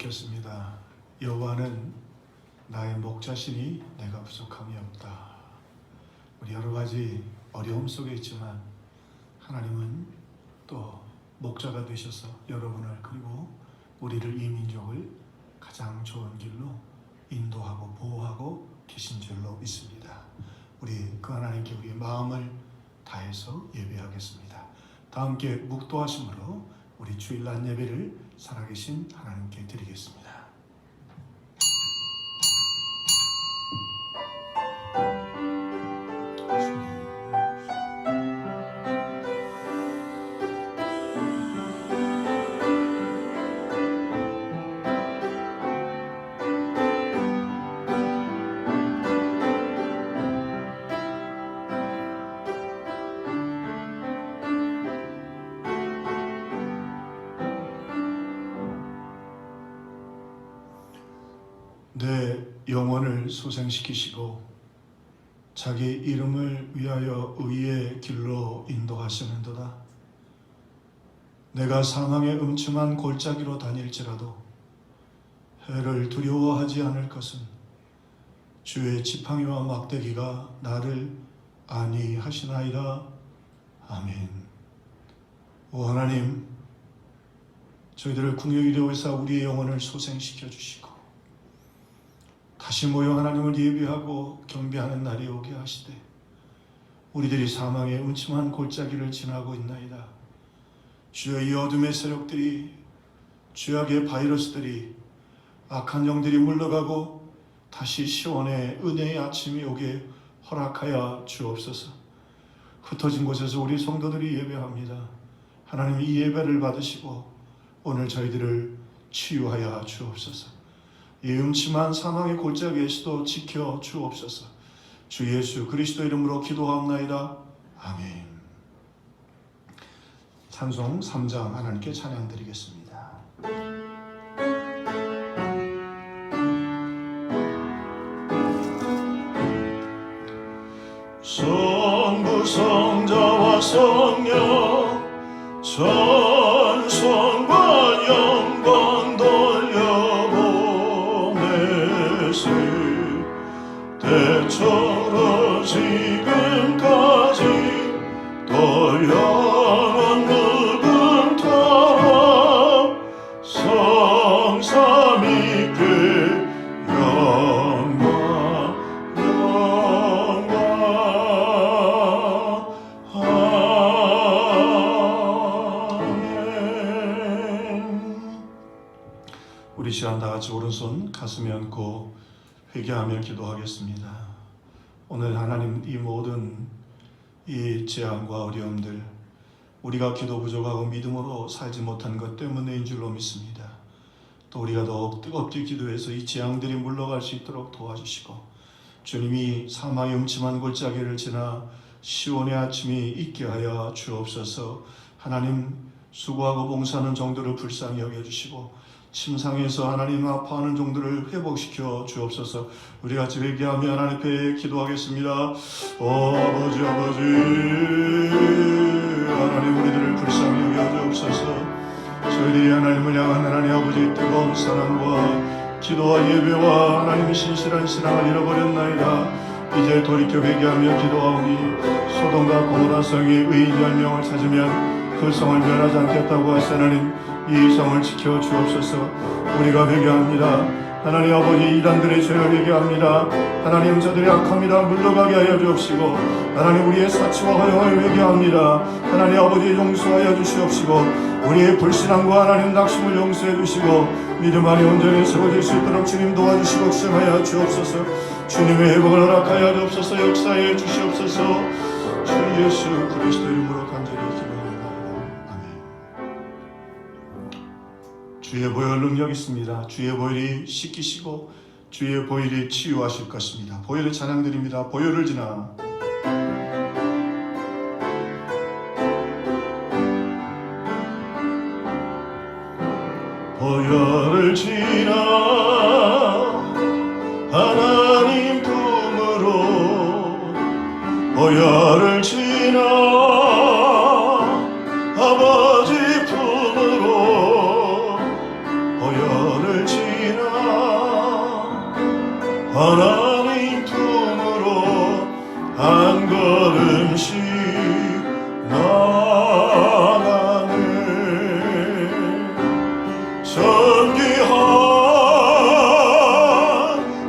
읽겠습니다. 여호와는 나의 목자시니 내가 부족함이 없다. 우리 여러 가지 어려움 속에 있지만 하나님은 또 목자가 되셔서 여러분을 그리고 우리를, 이 민족을 가장 좋은 길로 인도하고 보호하고 계신 줄로 믿습니다. 우리 그 하나님께 우리 마음을 다해서 예배하겠습니다. 다 함께 묵도하심으로 우리 주일날 예배를 살아계신 하나님께 드리겠습니다. 내 영혼을 소생시키시고 자기 이름을 위하여 의의 길로 인도하시는도다. 내가 사망의 음침한 골짜기로 다닐지라도 해를 두려워하지 않을 것은 주의 지팡이와 막대기가 나를 안위하시나이다. 아멘. 오 하나님, 저희들을 궁유히 여기사 우리의 영혼을 소생시켜 주시고 다시 모여 하나님을 예배하고 경배하는 날이 오게 하시되 우리들이 사망의 음침한 골짜기를 지나고 있나이다. 주여, 이 어둠의 세력들이, 죄악의 바이러스들이, 악한 영들이 물러가고 다시 시온의 은혜의 아침이 오게 허락하여 주옵소서. 흩어진 곳에서 우리 성도들이 예배합니다. 하나님, 이 예배를 받으시고 오늘 저희들을 치유하여 주옵소서. 이 음침한 사망의 골짜기에서도 지켜 주옵소서. 주 예수 그리스도 이름으로 기도하옵나이다. 아멘. 찬송 3장 하나님께 찬양 드리겠습니다. 성부 성자와 성령 전성과 영광 때처럼 지금까지 또 영원 무궁토록 성삼위께 영광 아멘. 우리 시간 다 같이 오른손 가슴에 얹고 회개하며 기도하겠습니다. 오늘 하나님, 이 모든 이 재앙과 어려움들, 우리가 기도 부족하고 믿음으로 살지 못한 것 때문에인 줄로 믿습니다. 또 우리가 더욱 뜨겁게 기도해서 이 재앙들이 물러갈 수 있도록 도와주시고, 주님이 사망의 음침한 골짜기를 지나 시온의 아침이 있게 하여 주옵소서. 하나님, 수고하고 봉사하는 정도를 불쌍히 여겨주시고 침상에서 하나님 아파하는 종들을 회복시켜 주옵소서. 우리 같이 회개하며 하나님 앞에 기도하겠습니다. 아버지 하나님, 우리들을 불쌍히 여겨 주옵소서. 저희들이 하나님을 향한 하나님 아버지의 뜨거운 사랑과 기도와 예배와 하나님의 신실한 신앙을 잃어버렸나이다. 이제 돌이켜 회개하며 기도하오니 소돔과 고모라 성이 의인 10명을 찾으면 그 성을 멸하지 않겠다고 하시나님, 이 성을 지켜 주옵소서. 우리가 회개합니다. 하나님 아버지, 이단들의 죄를 회개합니다. 하나님, 저들의 악함이라 물러가게 하여 주옵시고, 하나님 우리의 사치와 허영을 회개합니다. 하나님 아버지, 용서하여 주시옵시고, 우리의 불신앙과 하나님 낙심을 용서해 주시고 믿음 안에 온전히 세워질 수 있도록 주님 도와주시고 시험하여 주옵소서. 주님의 회복을 허락하여 주옵소서. 역사해 주시옵소서. 주 예수 그리스도 이름으로 간절히 기도합니다. 아멘. 주의 보혈 능력 있습니다. 주의 보혈이 씻기시고 주의 보혈이 치유하실 것입니다. 보혈을 찬양드립니다. 보혈을 지나 보혈을 지나 하나님 품으로 보혈을 지나 아버지 품으로 보혈을 지나 하나님 품으로 한 걸음씩 나가네. 존귀한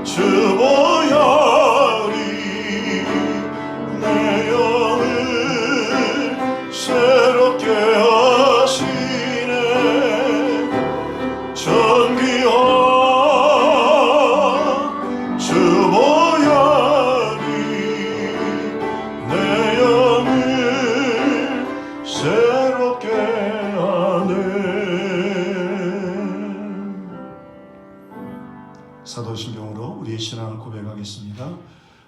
주 보혈이 내 영을 새롭게 하시네. 존귀한 주 보혈이 내 영을 새롭게 하네. 사도신경으로 우리의 신앙을 고백하겠습니다.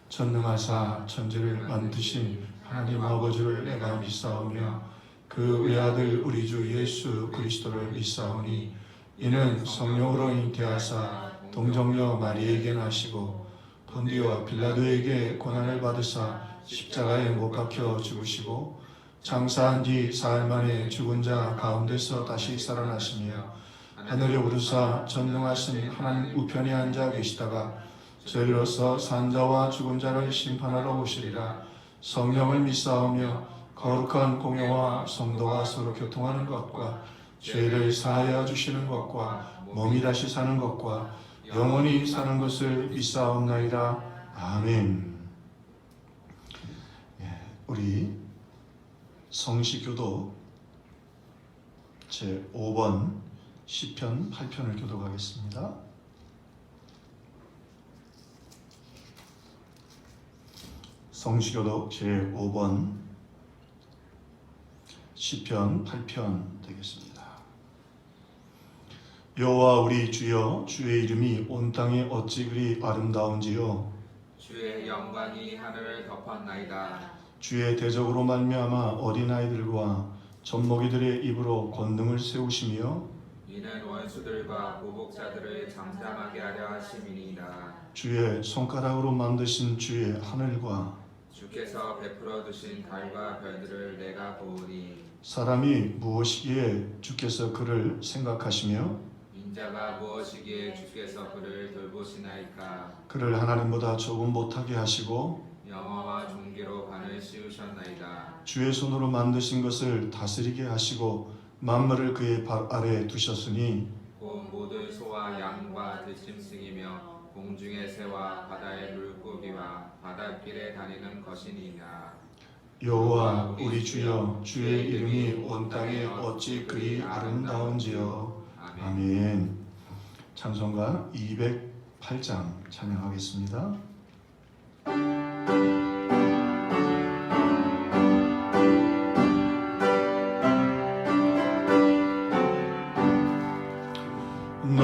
전능하사 천지를 만드신 하나님 아버지를 내가 믿사오며 그 외아들 우리 주 예수 그리스도를 믿사오니 이는 성령으로 잉태하사 동정녀 마리에게 나시고 본디와 빌라도에게 고난을 받으사 십자가에 못 박혀 죽으시고 장사한 뒤 사흘 만에 죽은 자 가운데서 다시 살아나시며 하늘에 오르사 전능하신 하나님 우편에 앉아 계시다가 저리로서 산자와 죽은 자를 심판하러 오시리라. 성령을 믿사오며 거룩한 공예와 성도가 서로 교통하는 것과 죄를 사하여 주시는 것과 몸이 다시 사는 것과 영원히 사는 것을 믿사옵나이다. 아멘. 우리 성시교독 제5번 시편 8편을 교독하겠습니다. 성시교독 제5번 시편 8편 되겠습니다. 여호와 우리 주여, 주의 이름이 온 땅에 어찌 그리 아름다운지요. 주의 영광이 하늘을 덮었나이다. 주의 대적으로 말미암아 어린아이들과 젖먹이들의 입으로 권능을 세우시며 이는 원수들과 보복자들을 잠잠하게 하려 하심이니이다. 주의 손가락으로 만드신 주의 하늘과 주께서 베풀어 두신 달과 별들을 내가 보으니 사람이 무엇이기에 주께서 그를 생각하시며 인자가 무엇이기에 주께서 그를 돌보시나이까. 그를 하나님보다 조금 못하게 하시고 영어와 종기로 반을 씌우셨나이다. 주의 손으로 만드신 것을 다스리게 하시고 만물을 그의 발 아래에 두셨으니 곧 모든 소와 양과 들짐승이며 공중의 새와 바다의 물고기와 바닷길에 다니는 것이니라. 여호와 우리 주여, 주의 이름이 온 땅에 어찌 그리 아름다운지요. 아멘. 찬송가 208장 찬양하겠습니다. 내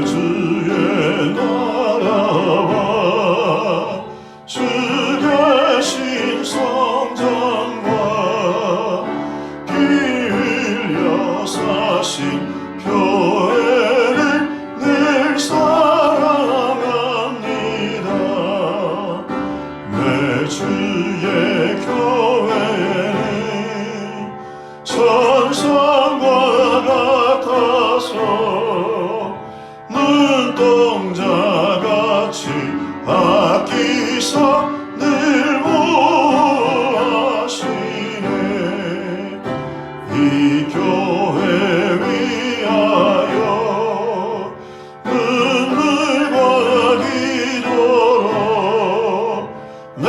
주의 나라와 주 계신 성전과 피 흘려 사신 교회를 늘 사랑합니다. 내 주의 교회는 천상과 같아서 눈동자같이 아끼사 늘 보호하시네. 이 교회 위하여 눈물과 기도로 내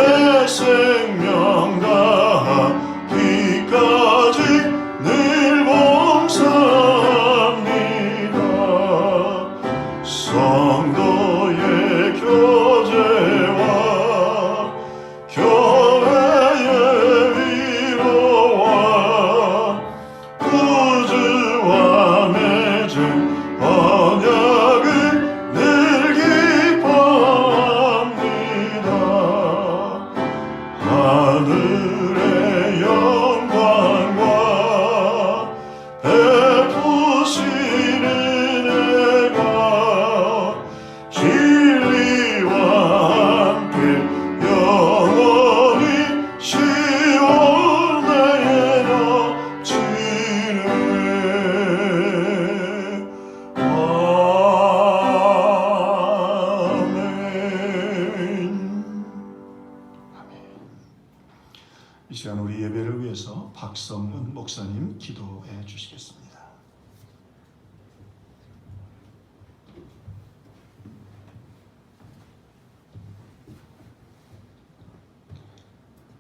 생명 다하기까지 늘 봉사합니다. 성도의 교제와 교회의 위로와 구주와 맺은 언약을 늘 기뻐합니다. 하늘의 영광과 베푸시는 애가 주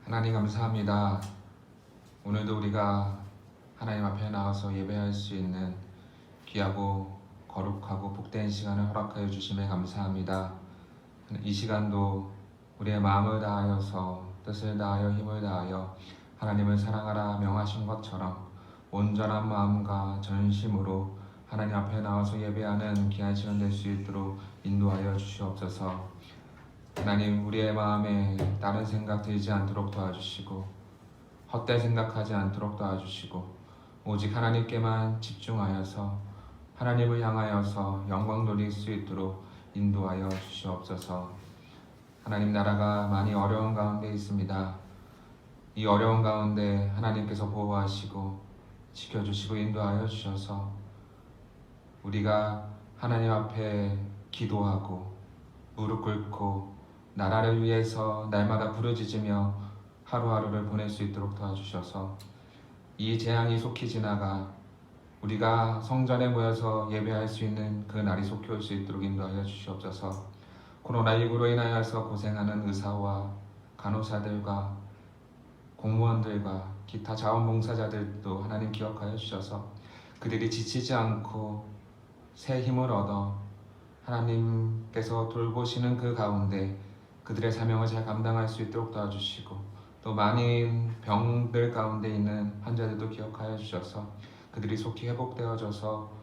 하나님 감사합니다. 오늘도 우리가 하나님 앞에 나와서 예배할 수 있는 귀하고 거룩하고 복된 시간을 허락하여 주심에 감사합니다. 이 시간도 우리의 마음을 다하여서 뜻을 다하여 힘을 다하여 하나님을 사랑하라 명하신 것처럼 온전한 마음과 전심으로 하나님 앞에 나와서 예배하는 귀한 시간 될 수 있도록 인도하여 주시옵소서. 하나님, 우리의 마음에 다른 생각 들지 않도록 도와주시고 헛된 생각하지 않도록 도와주시고 오직 하나님께만 집중하여서 하나님을 향하여서 영광 돌릴 수 있도록 인도하여 주시옵소서. 하나님, 나라가 많이 어려운 가운데 있습니다. 이 어려운 가운데 하나님께서 보호하시고 지켜주시고 인도하여 주셔서 우리가 하나님 앞에 기도하고 무릎 꿇고 나라를 위해서 날마다 부르짖으며 하루하루를 보낼 수 있도록 도와주셔서 이 재앙이 속히 지나가 우리가 성전에 모여서 예배할 수 있는 그 날이 속히 올 수 있도록 인도하여 주시옵소서. 코로나19로 인하여서 고생하는 의사와 간호사들과 공무원들과 기타 자원봉사자들도 하나님 기억하여 주셔서 그들이 지치지 않고 새 힘을 얻어 하나님께서 돌보시는 그 가운데 그들의 사명을 잘 감당할 수 있도록 도와주시고 또 많은 병들 가운데 있는 환자들도 기억하여 주셔서 그들이 속히 회복되어져서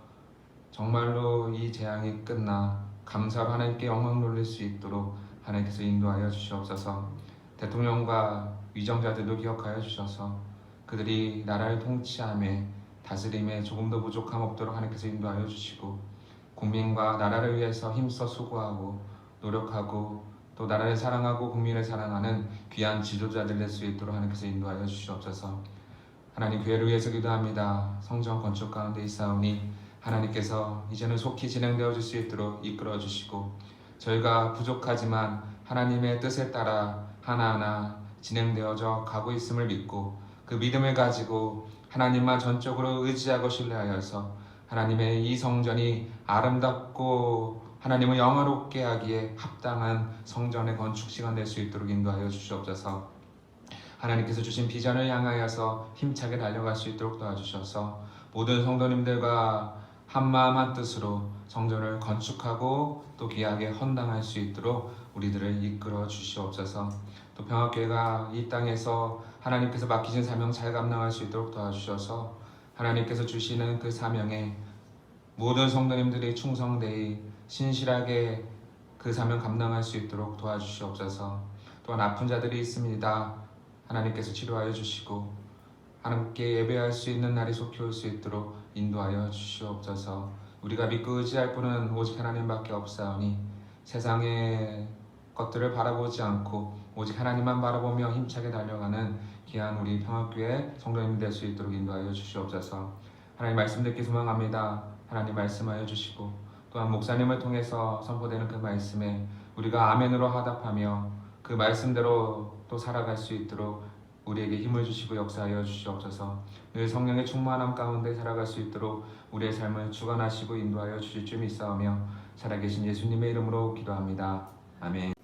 정말로 이 재앙이 끝나 감사로 하나님께 영광 돌릴 수 있도록 하나님께서 인도하여 주시옵소서. 대통령과 위정자들도 기억하여 주셔서 그들이 나라를 통치함에 다스림에 조금도 부족함 없도록 하나님께서 인도하여 주시고 국민과 나라를 위해서 힘써 수고하고 노력하고 또 나라를 사랑하고 국민을 사랑하는 귀한 지도자들 될 수 있도록 하나님께서 인도하여 주시옵소서. 하나님, 교회를 위해서 기도합니다. 성전 건축 가운데 있사오니 하나님께서 이제는 속히 진행되어질 수 있도록 이끌어 주시고 저희가 부족하지만 하나님의 뜻에 따라 하나하나 진행되어져 가고 있음을 믿고 그 믿음을 가지고 하나님만 전적으로 의지하고 신뢰하여서 하나님의 이 성전이 아름답고 하나님을 영화롭게 하기에 합당한 성전의 건축 시간 될 수 있도록 인도하여 주시옵소서. 하나님께서 주신 비전을 향하여서 힘차게 달려갈 수 있도록 도와주셔서 모든 성도님들과 한마음 한뜻으로 성전을 건축하고 또 귀하게 헌당할 수 있도록 우리들을 이끌어 주시옵소서. 또 평화교회가 이 땅에서 하나님께서 맡기신 사명 잘 감당할 수 있도록 도와주셔서 하나님께서 주시는 그 사명에 모든 성도님들이 충성되이 신실하게 그 사명 감당할 수 있도록 도와주시옵소서. 또한 아픈 자들이 있습니다. 하나님께서 치료하여 주시고 하나님께 예배할 수 있는 날이 속히 올 수 있도록 인도하여 주시옵소서. 우리가 믿고 의지할 분은 오직 하나님밖에 없사오니 세상의 것들을 바라보지 않고 오직 하나님만 바라보며 힘차게 달려가는 귀한 우리 평화교회 성도님 될 수 있도록 인도하여 주시옵소서. 하나님 말씀 듣기 소망합니다. 하나님 말씀하여 주시고 또한 목사님을 통해서 선포되는 그 말씀에 우리가 아멘으로 화답하며 그 말씀대로 또 살아갈 수 있도록 우리에게 힘을 주시고 역사하여 주시옵소서. 늘 성령의 충만함 가운데 살아갈 수 있도록 우리의 삶을 주관하시고 인도하여 주실 줄 믿사오며 살아계신 예수님의 이름으로 기도합니다. 아멘.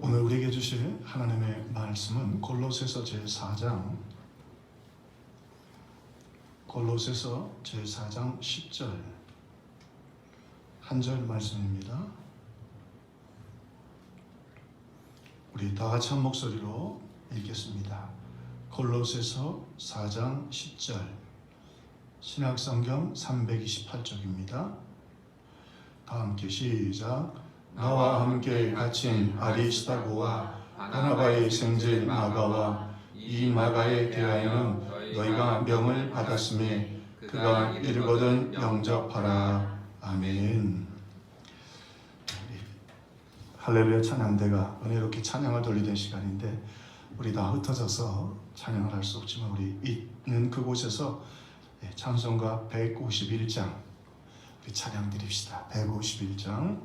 오늘 우리에게 주실 하나님의 말씀은 골로새서 제4장 10절 한 절 말씀입니다. 우리 다 같이 한 목소리로 읽겠습니다. 골로새서 4장 10절 신약성경 328쪽입니다. 다 함께 시작. 나와 함께 갇힌 아리스타고와 바나바의 생질 마가와 이 마가에 대하여는 너희가 명을 받았음에 그가 이르거든 영접하라. 아멘. 할렐루야 찬양대가 은혜롭게 찬양을 돌리던 시간인데 우리 다 흩어져서 찬양을 할 수 없지만 우리 있는 그곳에서 찬송가 151장 우리 찬양 드립시다. 151장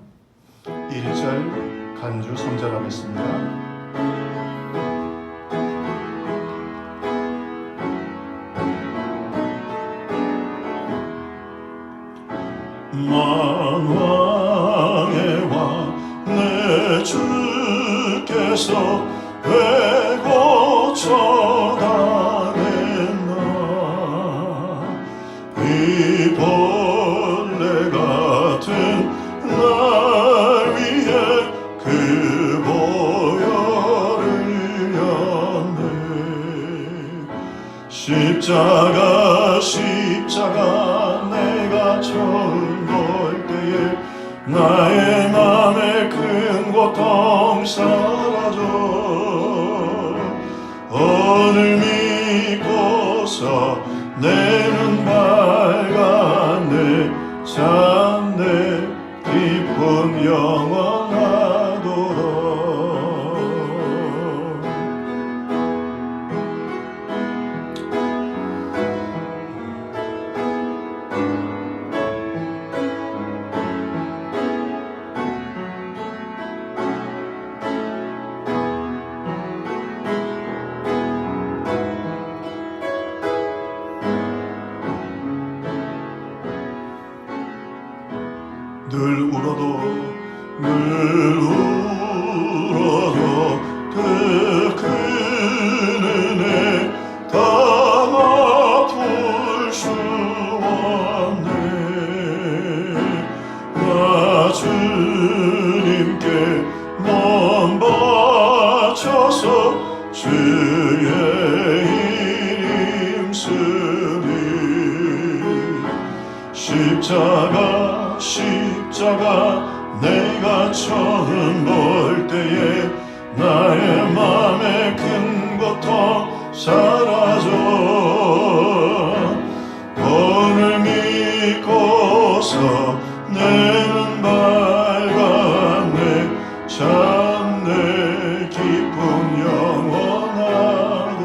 1절 간주 선절하겠습니다. 만왕의 왕 내 주께서 왜 고쳐다냈나 이 벌레 같은 날 위해 그 보혈을 흘렸네 십자가 내가 처음 볼 때에 나의 맘에 큰 고통 사라져 오늘 믿고서 내 눈 밝았네 참내 기쁨 영원하도록 늘 울어도 그 은혜 다 갚을 수 없네 나 주님께 몸 바쳐서 주의 이름 쓰리 십자가 내가 처음 볼 때에 나의 맘에 큰 고통 사라져 오늘 믿고서 내 눈 밝았네 참내 기쁨 영원하도다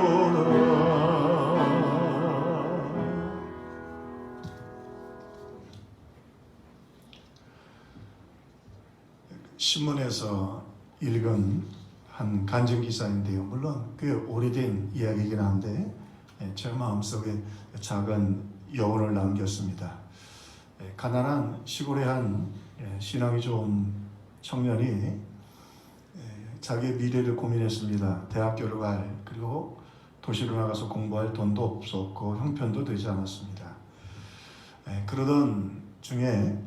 신문에서 읽은 한 간증 기사인데요. 물론 꽤 오래된 이야기이긴 한데 제 마음속에 작은 여운을 남겼습니다. 가난한 시골의 한 신앙이 좋은 청년이 자기의 미래를 고민했습니다. 대학교를 갈 그리고 도시로 나가서 공부할 돈도 없었고 형편도 되지 않았습니다. 그러던 중에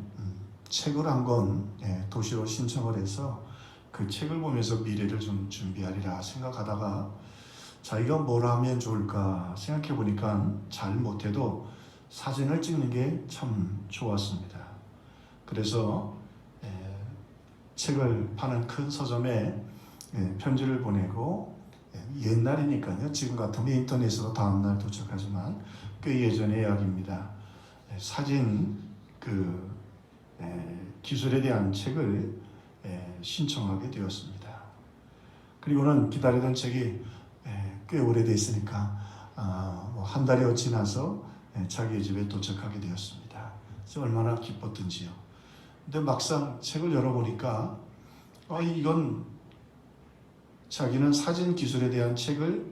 책을 한 권 도시로 신청을 해서 그 책을 보면서 미래를 좀 준비하리라 생각하다가 자기가 뭘 하면 좋을까 생각해 보니까 잘 못해도 사진을 찍는 게 참 좋았습니다. 그래서 책을 파는 큰 서점에 편지를 보내고 옛날이니까요. 지금 같으면 인터넷으로 다음날 도착하지만 꽤 예전의 이야기입니다. 사진 기술에 대한 책을 신청하게 되었습니다. 그리고는 기다리던 책이 꽤 오래됐으니까 한 달이 지나서 자기의 집에 도착하게 되었습니다. 그래서 얼마나 기뻤던지요. 근데 막상 책을 열어보니까 이건 자기는 사진 기술에 대한 책을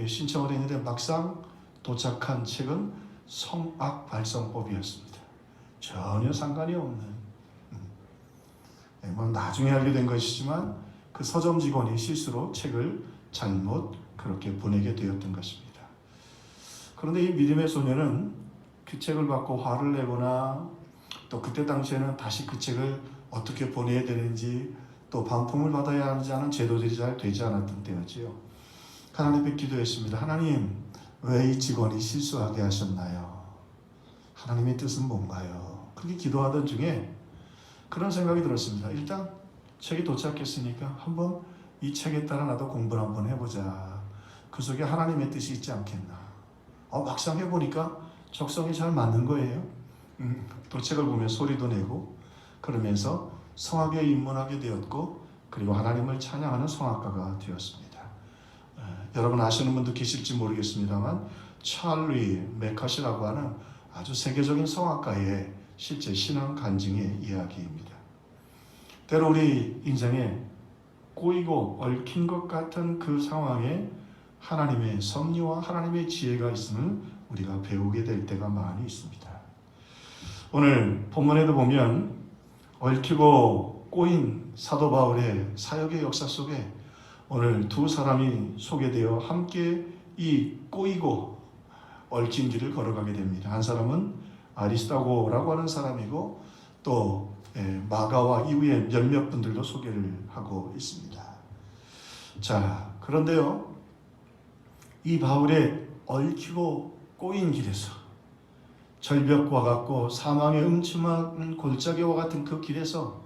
신청을 했는데 막상 도착한 책은 성악 발성법이었습니다. 전혀 상관이 없는 나중에 알게 된 것이지만 그 서점 직원이 실수로 책을 잘못 그렇게 보내게 되었던 것입니다. 그런데 이 믿음의 소녀는 그 책을 받고 화를 내거나 또 그때 당시에는 다시 그 책을 어떻게 보내야 되는지 또 반품을 받아야 하는지 하는 제도들이 잘 되지 않았던 때였지요. 하나님께 기도했습니다. 하나님, 왜 이 직원이 실수하게 하셨나요? 하나님의 뜻은 뭔가요? 그렇게 기도하던 중에 그런 생각이 들었습니다. 일단 책이 도착했으니까 한번 이 책에 따라 나도 공부를 한번 해보자. 그 속에 하나님의 뜻이 있지 않겠나. 막상 해보니까 적성이 잘 맞는 거예요. 또 책을 보면 소리도 내고 그러면서 성악에 입문하게 되었고 그리고 하나님을 찬양하는 성악가가 되었습니다. 여러분 아시는 분도 계실지 모르겠습니다만 찰리 메카시라고 하는 아주 세계적인 성악가의 실제 신앙 간증의 이야기입니다. 때로 우리 인생에 꼬이고 얽힌 것 같은 그 상황에 하나님의 섭리와 하나님의 지혜가 있음을 우리가 배우게 될 때가 많이 있습니다. 오늘 본문에도 보면 얽히고 꼬인 사도 바울의 사역의 역사 속에 오늘 두 사람이 소개되어 함께 이 꼬이고 얽힌 길을 걸어가게 됩니다. 한 사람은 아리스다고라고 하는 사람이고 또 마가와 이후에 몇몇 분들도 소개를 하고 있습니다. 자, 그런데요, 이 바울의 얽히고 꼬인 길에서 절벽과 같고 사망의 음침한 골짜기와 같은 그 길에서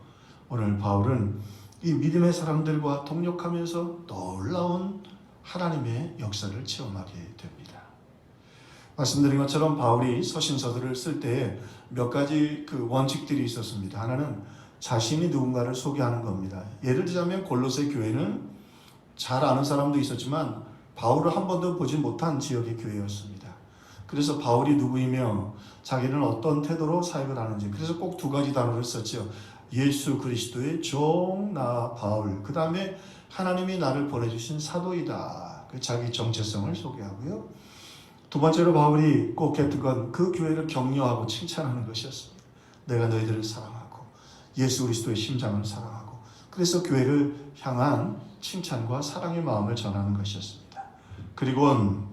오늘 바울은 이 믿음의 사람들과 동역하면서 놀라운 하나님의 역사를 체험하게 됩니다. 말씀드린 것처럼 바울이 서신서들을 쓸 때 몇 가지 그 원칙들이 있었습니다. 하나는 자신이 누군가를 소개하는 겁니다. 예를 들자면 골로새 교회는 잘 아는 사람도 있었지만 바울을 한 번도 보지 못한 지역의 교회였습니다. 그래서 바울이 누구이며 자기는 어떤 태도로 사역을 하는지, 그래서 꼭 두 가지 단어를 썼죠. 예수 그리스도의 종 나 바울, 그 다음에 하나님이 나를 보내주신 사도이다. 그 자기 정체성을 소개하고요. 두 번째로 바울이 꼭 했던 건 그 교회를 격려하고 칭찬하는 것이었습니다. 내가 너희들을 사랑하고 예수 그리스도의 심장을 사랑하고, 그래서 교회를 향한 칭찬과 사랑의 마음을 전하는 것이었습니다. 그리고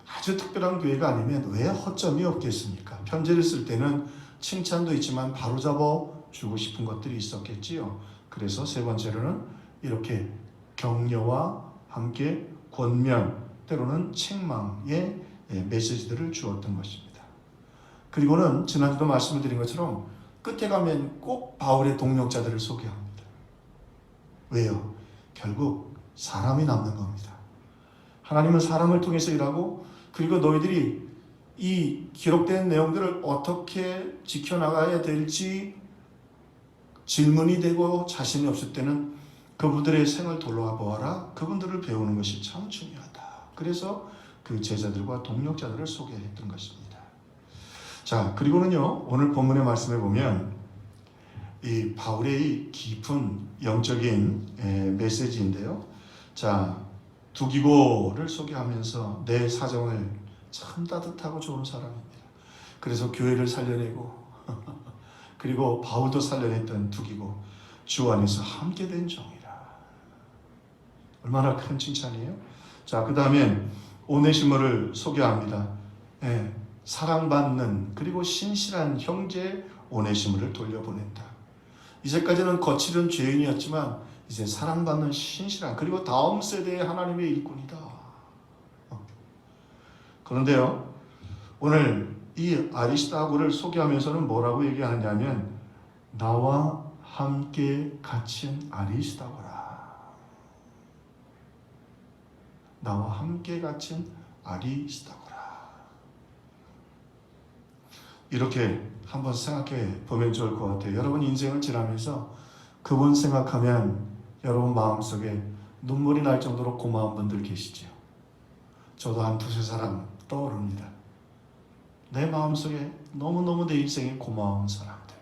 아주 특별한 교회가 아니면 왜 허점이 없겠습니까? 편지를 쓸 때는 칭찬도 있지만 바로잡아 주고 싶은 것들이 있었겠지요. 그래서 세 번째로는 이렇게 격려와 함께 권면, 때로는 책망의 메시지들을 주었던 것입니다. 그리고는 지난주도 말씀을 드린 것처럼 끝에 가면 꼭 바울의 동력자들을 소개합니다. 왜요? 결국 사람이 남는 겁니다. 하나님은 사람을 통해서 일하고, 그리고 너희들이 이 기록된 내용들을 어떻게 지켜나가야 될지 질문이 되고 자신이 없을 때는 그분들의 생을 돌아보아라. 그분들을 배우는 것이 참 중요하다. 그래서 그 제자들과 동력자들을 소개했던 것입니다. 자, 그리고는요, 오늘 본문의 말씀에 보면 이 바울의 깊은 영적인 메시지인데요. 자, 두기고를 소개하면서 내 사정을 참 따뜻하고 좋은 사람입니다. 그래서 교회를 살려내고 그리고 바울도 살려냈던 두기고, 주 안에서 함께 된 종이라. 얼마나 큰 칭찬이에요. 자, 그 다음에 오네시모를 소개합니다. 사랑받는 그리고 신실한 형제 오네시모를 돌려보낸다. 이제까지는 거칠은 죄인이었지만 이제 사랑받는 신실한, 그리고 다음 세대의 하나님의 일꾼이다. 그런데요, 오늘 이 아리스다고를 소개하면서는 뭐라고 얘기하느냐면 나와 함께 갇힌 아리스다고라. 나와 함께 갇힌 아리스다고라. 이렇게 한번 생각해 보면 좋을 것 같아요. 여러분 인생을 지나면서 그분 생각하면 여러분 마음속에 눈물이 날 정도로 고마운 분들 계시죠. 저도 한 두세 사람 떠오릅니다. 내 마음속에 너무너무 내 인생에 고마운 사람들.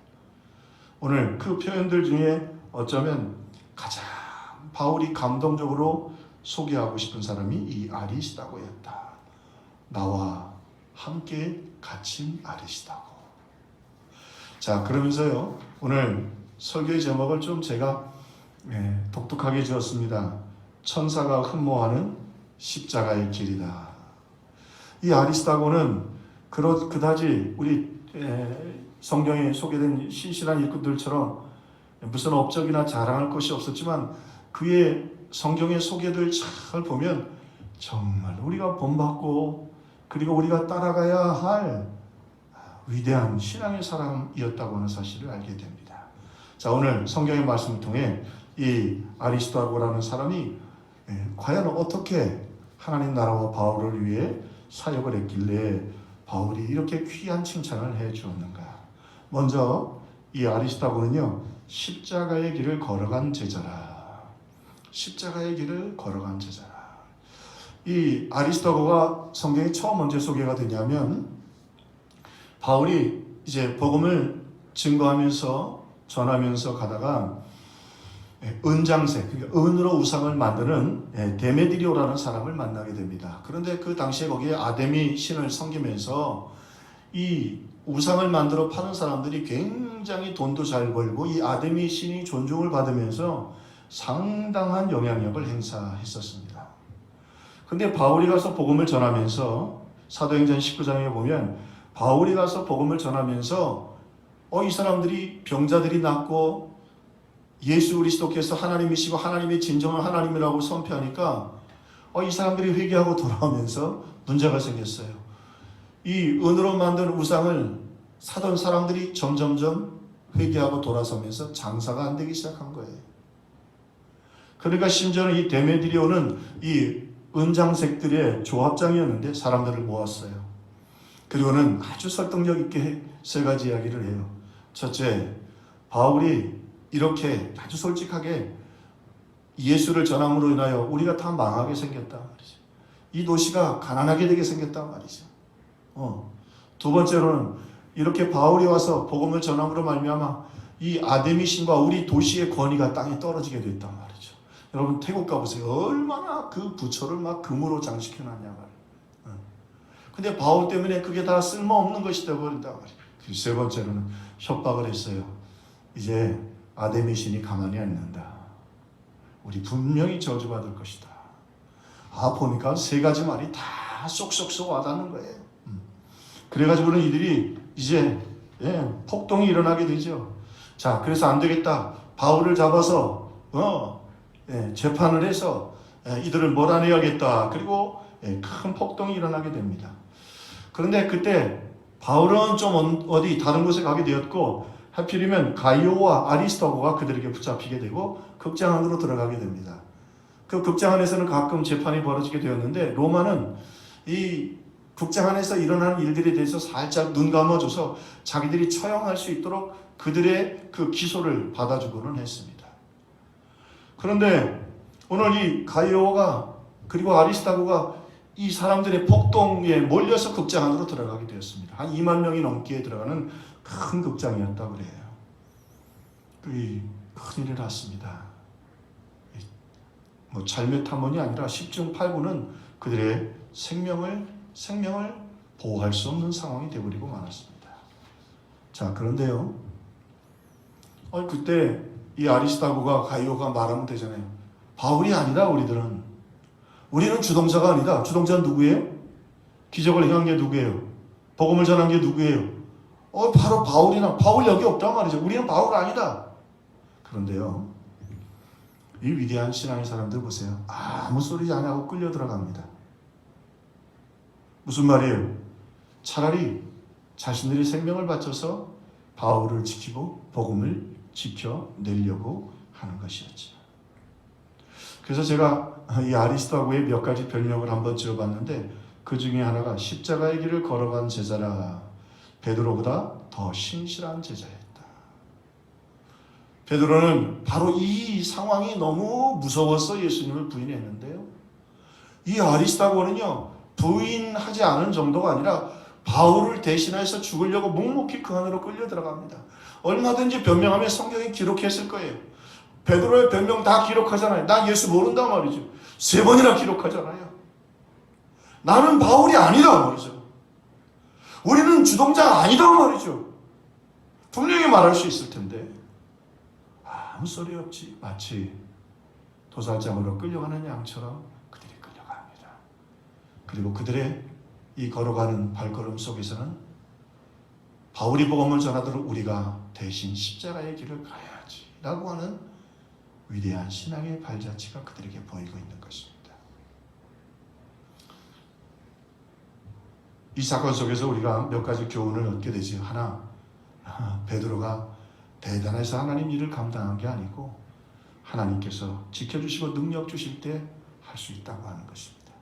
오늘 그 표현들 중에 어쩌면 가장 바울이 감동적으로 소개하고 싶은 사람이 이 아리스다고였다. 나와 함께 갇힌 아리스다고. 자, 그러면서요, 오늘 설교의 제목을 좀 제가 독특하게 지었습니다. 천사가 흠모하는 십자가의 길이다. 이 아리스다고는 그다지 우리 성경에 소개된 신실한 일꾼들처럼 무슨 업적이나 자랑할 것이 없었지만 그의 성경의 소개들 잘 보면 정말 우리가 본받고 그리고 우리가 따라가야 할 위대한 신앙의 사람이었다고 하는 사실을 알게 됩니다. 자, 오늘 성경의 말씀을 통해 이 아리스도고라는 사람이 과연 어떻게 하나님 나라와 바울을 위해 사역을 했길래 바울이 이렇게 귀한 칭찬을 해 주었는가. 먼저 이 아리스도고는요, 십자가의 길을 걸어간 제자라. 십자가의 길을 걸어간 제자라. 이 아리스도고가 성경에 처음 언제 소개가 되냐면 바울이 이제 복음을 증거하면서 전하면서 가다가 은장색, 그러니까 은으로 우상을 만드는 데메드리오라는 사람을 만나게 됩니다. 그런데 그 당시에 거기에 아데미 신을 섬기면서 이 우상을 만들어 파는 사람들이 굉장히 돈도 잘 벌고 이 아데미 신이 존중을 받으면서 상당한 영향력을 행사했었습니다. 근데 바울이 가서 복음을 전하면서 사도행전 19장에 보면 바울이 가서 복음을 전하면서 이 사람들이 병자들이 낫고 예수 그리스도께서 하나님이시고 하나님의 진정한 하나님이라고 선포하니까 이 사람들이 회개하고 돌아오면서 문제가 생겼어요. 이 은으로 만든 우상을 사던 사람들이 점점점 회개하고 돌아서면서 장사가 안 되기 시작한 거예요. 그러니까 심지어는 이 데메드리오는 이 은장색들의 조합장이었는데 사람들을 모았어요. 그리고는 아주 설득력 있게 세 가지 이야기를 해요. 첫째, 바울이 이렇게 아주 솔직하게 예수를 전함으로 인하여 우리가 다 망하게 생겼다 말이죠. 이 도시가 가난하게 되게 생겼다 말이죠. 두 번째로는 이렇게 바울이 와서 복음을 전함으로 말미암아 이 아데미 신과 우리 도시의 권위가 땅에 떨어지게 됐단 말이죠. 여러분 태국 가보세요. 얼마나 그 부처를 막 금으로 장식해놨냐 말이에요. 근데 바울 때문에 그게 다 쓸모없는 것이 되어버린단 말이에요. 그리고 세 번째로는 협박을 했어요. 이제 아데미 신이 가만히 안 있는다. 우리 분명히 저주받을 것이다. 보니까 세 가지 말이 다 쏙쏙쏙 와닿는 거예요. 그래가지고는 이들이 이제 폭동이 일어나게 되죠. 자, 그래서 안 되겠다. 바울을 잡아서 재판을 해서 이들을 몰아내야겠다. 그리고 큰 폭동이 일어나게 됩니다. 그런데 그때 바울은 좀 어디 다른 곳에 가게 되었고 하필이면 가이오와 아리스토고가 그들에게 붙잡히게 되고 극장 안으로 들어가게 됩니다. 그 극장 안에서는 가끔 재판이 벌어지게 되었는데 로마는 이 극장 안에서 일어나는 일들에 대해서 살짝 눈 감아줘서 자기들이 처형할 수 있도록 그들의 그 기소를 받아주고는 했습니다. 그런데 오늘 이 가이오가 그리고 아리스타고가 이 사람들의 폭동에 몰려서 극장 안으로 들어가게 되었습니다. 한 2만 명이 넘게 들어가는 큰 극장이었다 그래요. 큰일이 났습니다. 잘못하면이 아니라 10중 8구는 그들의 생명을 보호할 수 없는 상황이 되어버리고 말았습니다. 자, 그런데요. 그때 이 아리스타고가 가이오가 말하면 되잖아요. 바울이 아니다 우리는 주동자가 아니다. 주동자는 누구예요? 기적을 행한 게 누구예요? 복음을 전한 게 누구예요? 바로 바울 여기 없단 말이죠. 우리는 바울 아니다. 그런데요. 이 위대한 신앙의 사람들 보세요. 아무 소리 안 하고 끌려 들어갑니다. 무슨 말이에요? 차라리 자신들이 생명을 바쳐서 바울을 지키고 복음을 지켜내려고 하는 것이었죠. 그래서 제가 이 아리스토하고의 몇 가지 별명을 한번 지어봤는데 그 중에 하나가 십자가의 길을 걸어간 제자라. 베드로보다 더 신실한 제자였다. 베드로는 바로 이 상황이 너무 무서워서 예수님을 부인했는데요. 이 아리스토하고는요 부인하지 않은 정도가 아니라 바울을 대신해서 죽으려고 묵묵히 그 안으로 끌려 들어갑니다. 얼마든지 변명하면 성경에 기록했을 거예요. 베드로의 변명 다 기록하잖아요. 나 예수 모른단 말이죠. 3번이나 기록하잖아요. 나는 바울이 아니다 말이죠. 우리는 주동자가 아니다 말이죠. 분명히 말할 수 있을 텐데 아무 소리 없이 마치 도살장으로 끌려가는 양처럼 그들이 끌려갑니다. 그리고 그들의 이 걸어가는 발걸음 속에서는 바울이 복음을 전하도록 우리가 대신 십자가의 길을 가야지 라고 하는 위대한 신앙의 발자취가 그들에게 보이고 있는 것입니다. 이 사건 속에서 우리가 몇 가지 교훈을 얻게 되죠. 하나, 베드로가 대단해서 하나님 일을 감당한 게 아니고 하나님께서 지켜주시고 능력 주실 때 할 수 있다고 하는 것입니다.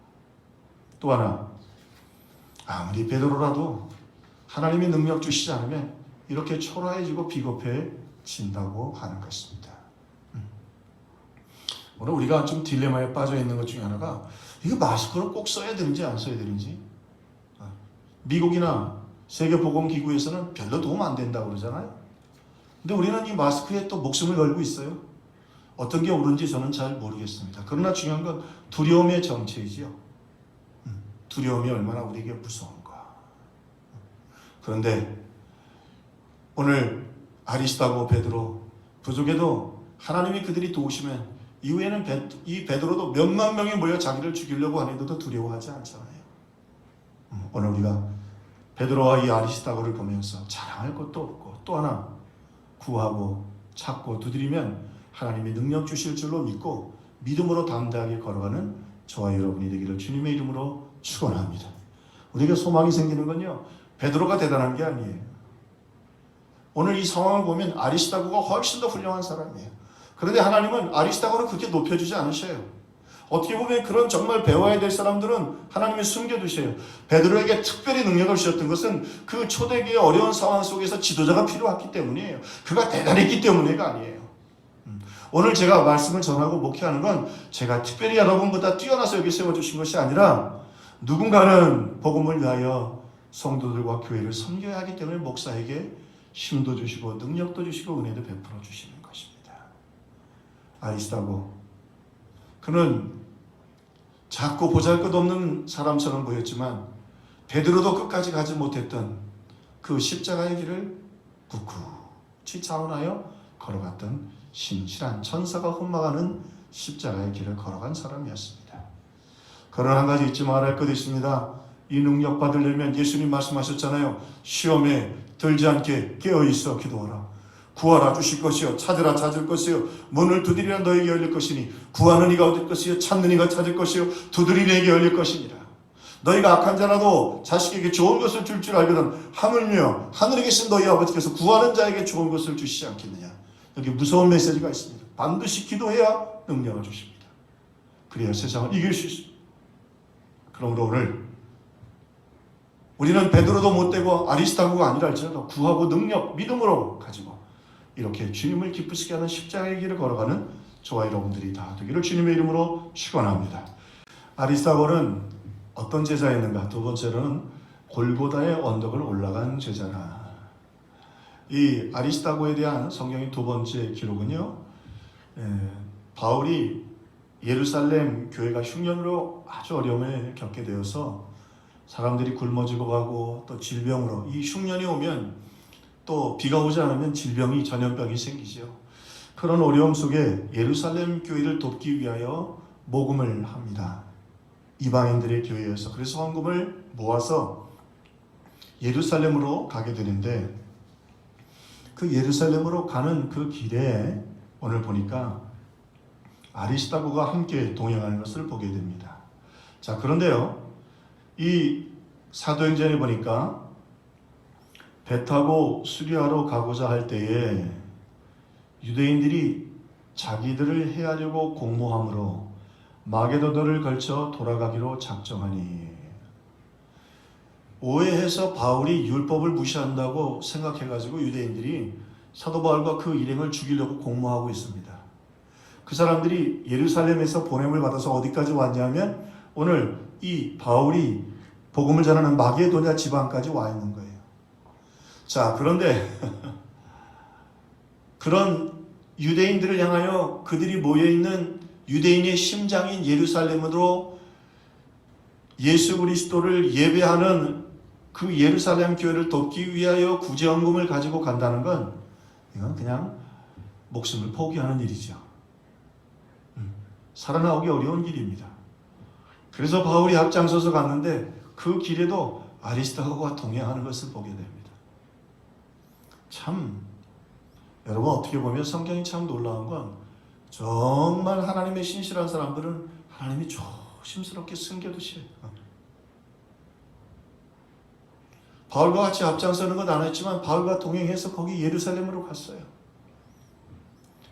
또 하나, 아무리 베드로라도 하나님이 능력 주시지 않으면 이렇게 초라해지고 비겁해진다고 하는 것입니다. 오늘 우리가 좀 딜레마에 빠져 있는 것 중에 하나가 이거 마스크를 꼭 써야 되는지 안 써야 되는지. 미국이나 세계보건기구에서는 별로 도움 안 된다고 그러잖아요. 근데 우리는 이 마스크에 또 목숨을 걸고 있어요. 어떤 게 옳은지 저는 잘 모르겠습니다. 그러나 중요한 건 두려움의 정체이지요. 두려움이 얼마나 우리에게 무서운가. 그런데 오늘 아리스타고 베드로 부족에도 하나님이 그들이 도우시면 이후에는 이 베드로도 몇만 명이 모여 자기를 죽이려고 하는데도 두려워하지 않잖아요. 오늘 우리가 베드로와 이 아리스타고를 보면서 자랑할 것도 없고 또 하나 구하고 찾고 두드리면 하나님이 능력 주실 줄로 믿고 믿음으로 담대하게 걸어가는 저와 여러분이 되기를 주님의 이름으로 축원합니다. 우리에게 소망이 생기는 건요, 베드로가 대단한 게 아니에요. 오늘 이 상황을 보면 아리스타고가 훨씬 더 훌륭한 사람이에요. 그런데 하나님은 아리스타고를 그렇게 높여주지 않으셔요. 어떻게 보면 그런 정말 배워야 될 사람들은 하나님이 숨겨두셔요. 베드로에게 특별히 능력을 주셨던 것은 그 초대기의 어려운 상황 속에서 지도자가 필요했기 때문이에요. 그가 대단했기 때문에가 아니에요. 오늘 제가 말씀을 전하고 목회하는 건 제가 특별히 여러분보다 뛰어나서 여기 세워주신 것이 아니라 누군가는 복음을 위하여 성도들과 교회를 섬겨야 하기 때문에 목사에게 힘도 주시고 능력도 주시고 은혜도 베풀어 주시는 것입니다. 아리스타고, 그는 작고 보잘것없는 사람처럼 보였지만 베드로도 끝까지 가지 못했던 그 십자가의 길을 꿋꿋이 자원하여 걸어갔던 신실한 천사가 흠막하는 십자가의 길을 걸어간 사람이었습니다. 그러나 한 가지 잊지 말아야 할 것이 있습니다. 이 능력 받으려면 예수님 말씀하셨잖아요. 시험에 들지 않게 깨어있어 기도하라. 구하라 주실 것이요, 찾으라 찾을 것이요, 문을 두드리라 너에게 열릴 것이니 구하는 이가 얻을 것이요, 찾는 이가 찾을 것이요, 두드리는 이에게 열릴 것이니라. 너희가 악한 자라도 자식에게 좋은 것을 줄 줄 알거든 하물며 하늘에 계신 너희 아버지께서 구하는 자에게 좋은 것을 주시지 않겠느냐. 여기 무서운 메시지가 있습니다. 반드시 기도해야 능력을 주십니다. 그래야 세상을 이길 수 있습니다. 그러므로 오늘 우리는 베드로도 못되고 아리스타고가 아니라 할지라도 구하고 능력, 믿음으로 가지고 이렇게 주님을 기쁘시게 하는 십자가의 길을 걸어가는 저와 여러분들이 다 되기를 주님의 이름으로 축원합니다. 아리스타고는 어떤 제자였는가? 두 번째로는 골고다의 언덕을 올라간 제자라. 이 아리스타고에 대한 성경의 두 번째 기록은요, 바울이 예루살렘 교회가 흉년으로 아주 어려움을 겪게 되어서 사람들이 굶어 죽어가고 또 질병으로, 이 흉년이 오면 또 비가 오지 않으면 질병이, 전염병이 생기죠. 그런 어려움 속에 예루살렘 교회를 돕기 위하여 모금을 합니다. 이방인들의 교회에서. 그래서 헌금을 모아서 예루살렘으로 가게 되는데, 그 예루살렘으로 가는 그 길에 오늘 보니까 아리스타고가 함께 동행하는 것을 보게 됩니다. 자, 그런데요, 이 사도행전에 보니까 배 타고 수리하러 가고자 할 때에 유대인들이 자기들을 해하려고 공모함으로 마게도도를 걸쳐 돌아가기로 작정하니, 오해해서 바울이 율법을 무시한다고 생각해가지고 유대인들이 사도 바울과 그 일행을 죽이려고 공모하고 있습니다. 그 사람들이 예루살렘에서 보냄을 받아서 어디까지 왔냐면 오늘 이 바울이 복음을 전하는 마게도냐 지방까지 와 있는 거예요. 자, 그런데 그런 유대인들을 향하여 그들이 모여있는 유대인의 심장인 예루살렘으로 예수 그리스도를 예배하는 그 예루살렘 교회를 돕기 위하여 구제헌금을 가지고 간다는 건 이건 그냥 목숨을 포기하는 일이죠. 살아나오기 어려운 길입니다. 그래서 바울이 앞장서서 갔는데 그 길에도 아리스타고가 동행하는 것을 보게 됩니다. 참, 여러분 어떻게 보면 성경이 참 놀라운 건 정말 하나님의 신실한 사람들은 하나님이 조심스럽게 숨겨두셔요. 바울과 같이 앞장서는 건 안 했지만 바울과 동행해서 거기 예루살렘으로 갔어요.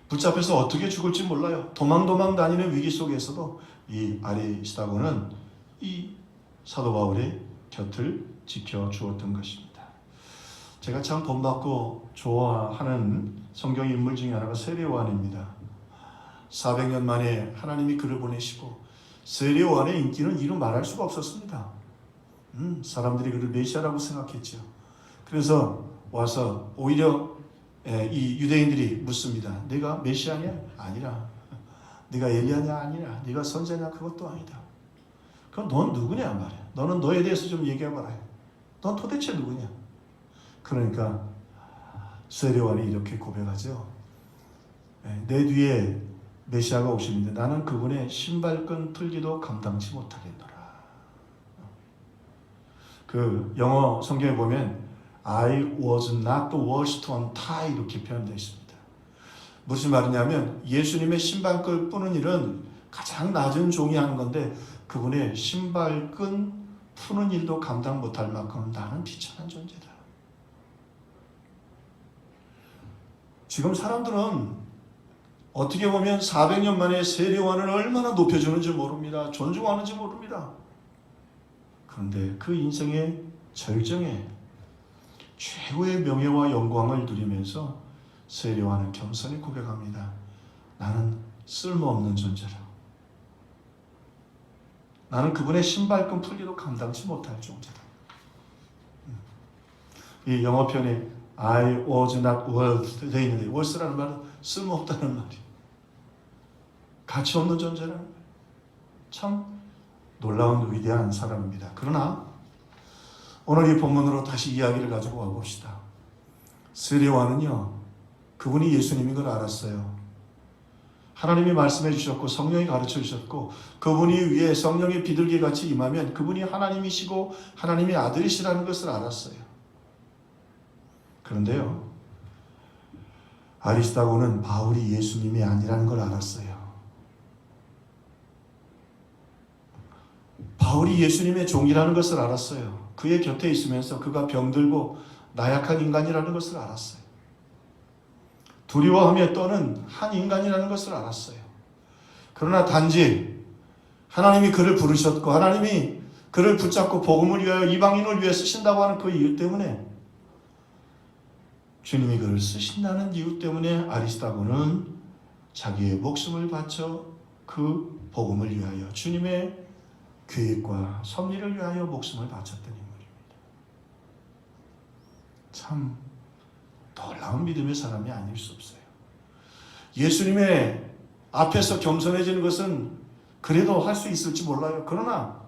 붙잡혀서 어떻게 죽을지 몰라요. 도망 다니는 위기 속에서도 이 아리스타고는 이 사도 바울의 곁을 지켜주었던 것입니다. 제가 참 본받고 좋아하는 성경 인물 중에 하나가 세례 요한입니다. 400년 만에 하나님이 그를 보내시고 세례 요한의 인기는 이루 말할 수가 없었습니다. 사람들이 그를 메시아라고 생각했죠. 그래서 와서 오히려 이 유대인들이 묻습니다. 네가 메시아냐? 아니라. 네가 엘리야냐? 아니라. 네가 선지자냐? 그것도 아니다. 그럼 넌 누구냐 말이야. 너는 너에 대해서 좀 얘기해봐라. 넌 도대체 누구냐? 그러니까 세례요한이 이렇게 고백하죠. 내 뒤에 메시아가 오시는데 나는 그분의 신발끈 풀기도 감당치 못하겠노라. 그 영어 성경에 보면 I was not washed on tie 이렇게 표현되어 있습니다. 무슨 말이냐면 예수님의 신발끈 뿌는 일은 가장 낮은 종이 하는 건데 그분의 신발끈 푸는 일도 감당 못할 만큼 나는 비천한 존재다. 지금 사람들은 어떻게 보면 400년 만에 세례요한을 얼마나 높여주는지 모릅니다. 존중하는지 모릅니다. 그런데 그 인생의 절정에 최고의 명예와 영광을 누리면서 세례요한은 겸손히 고백합니다. 나는 쓸모없는 존재라. 나는 그분의 신발끈 풀기도 감당치 못할 존재다. 이 영어 표현에 I was not worth 되어 있는데 worth라는 말은 쓸모없다는 말이에요. 가치 없는 존재라는 거예요. 참 놀라운 위대한 사람입니다. 그러나 오늘 이 본문으로 다시 이야기를 가지고 와봅시다. 세례요한은요, 그분이 예수님인 걸 알았어요. 하나님이 말씀해 주셨고 성령이 가르쳐 주셨고 그분이 위에 성령의 비둘기같이 임하면 그분이 하나님이시고 하나님의 아들이시라는 것을 알았어요. 그런데요, 아리스다고는 바울이 예수님이 아니라는 걸 알았어요. 바울이 예수님의 종이라는 것을 알았어요. 그의 곁에 있으면서 그가 병들고 나약한 인간이라는 것을 알았어요. 두려워하며 떠는 한 인간이라는 것을 알았어요. 그러나 단지 하나님이 그를 부르셨고 하나님이 그를 붙잡고 복음을 위하여 이방인을 위해 쓰신다고 하는 그 이유 때문에 주님이 그를 쓰신다는 이유 때문에 아리스다고는 자기의 목숨을 바쳐 그 복음을 위하여 주님의 계획과 섭리를 위하여 목숨을 바쳤던 인물입니다. 참 놀라운 믿음의 사람이 아닐 수 없어요. 예수님의 앞에서 겸손해지는 것은 그래도 할 수 있을지 몰라요. 그러나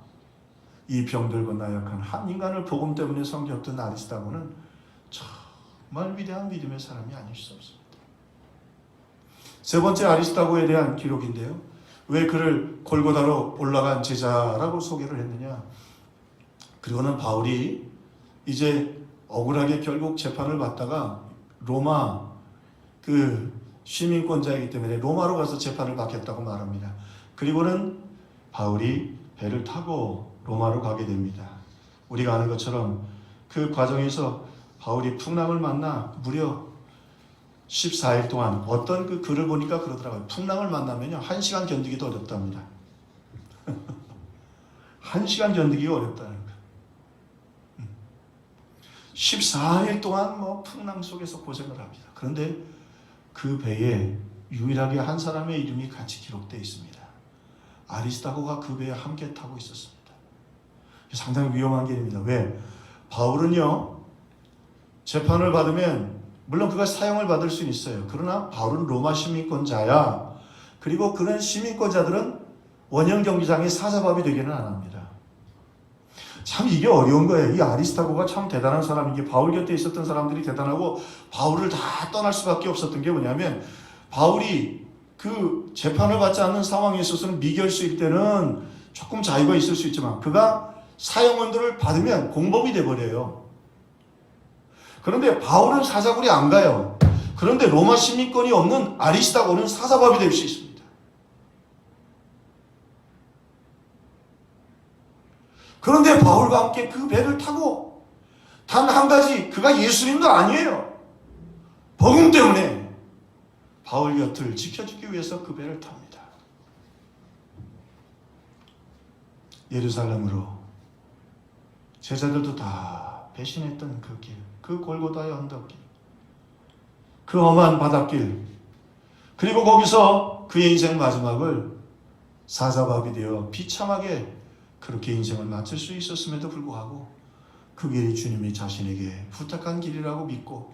이 병들고 나약한 한 인간을 복음 때문에 섬겼던 아리스다고는 정말 위대한 믿음의 사람이 아닐 수 없습니다. 세 번째 아리스다고에 대한 기록인데요. 왜 그를 골고다로 올라간 제자라고 소개를 했느냐? 그리고는 바울이 이제 억울하게 결국 재판을 받다가 로마 그 시민권자이기 때문에 로마로 가서 재판을 받겠다고 말합니다. 그리고는 바울이 배를 타고 로마로 가게 됩니다. 우리가 아는 것처럼 그 과정에서 바울이 풍랑을 만나 무려 14일 동안 어떤 그 글을 보니까 그러더라고요. 풍랑을 만나면요 1시간 견디기도 어렵답니다. 1시간 견디기가 어렵다는 거예요. 14일 동안 풍랑 속에서 고생을 합니다. 그런데 그 배에 유일하게 한 사람의 이름이 같이 기록되어 있습니다. 아리스다고가 그 배에 함께 타고 있었습니다. 상당히 위험한 길입니다. 왜? 바울은요 재판을 받으면 물론 그가 사형을 받을 수는 있어요. 그러나 바울은 로마 시민권자야. 그리고 그런 시민권자들은 원형 경기장의 사자밥이 되기는 안 합니다. 참 이게 어려운 거예요. 이 아리스다고가 참 대단한 사람인 게 바울 곁에 있었던 사람들이 대단하고 바울을 다 떠날 수밖에 없었던 게 뭐냐면 바울이 그 재판을 받지 않는 상황에 있어서는 미결수일 때는 조금 자유가 있을 수 있지만 그가 사형원들을 받으면 공범이 돼버려요. 그런데 바울은 사자굴이 안 가요. 그런데 로마 시민권이 없는 아리스다고는 사자밥이 될 수 있습니다. 그런데 바울과 함께 그 배를 타고 단 한 가지 그가 예수님도 아니에요. 복음 때문에 바울 곁을 지켜주기 위해서 그 배를 탑니다. 예루살렘으로 제자들도 다 배신했던 그 길, 그 골고다의 언덕길, 그 험한 바닷길, 그리고 거기서 그의 인생 마지막을 사자밥이 되어 비참하게 그렇게 인생을 마칠 수 있었음에도 불구하고 그 길이 주님이 자신에게 부탁한 길이라고 믿고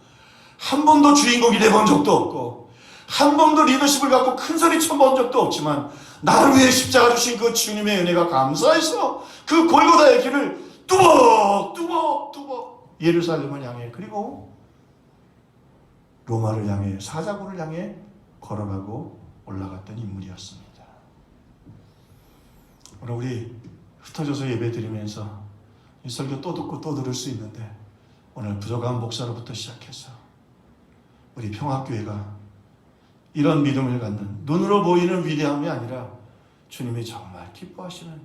한 번도 주인공이 돼본 적도 없고 한 번도 리더십을 갖고 큰 소리 쳐본 적도 없지만 나를 위해 십자가 주신 그 주님의 은혜가 감사해서 그 골고다의 길을 뚜벅뚜벅 예루살렘을 향해 그리고 로마를 향해 사자고를 향해 걸어가고 올라갔던 인물이었습니다. 오늘 우리 흩어져서 예배 드리면서 이 설교 또 듣고 또 들을 수 있는데 오늘 부족한 목사로부터 시작해서 우리 평화교회가 이런 믿음을 갖는 눈으로 보이는 위대함이 아니라 주님이 정말 기뻐하시는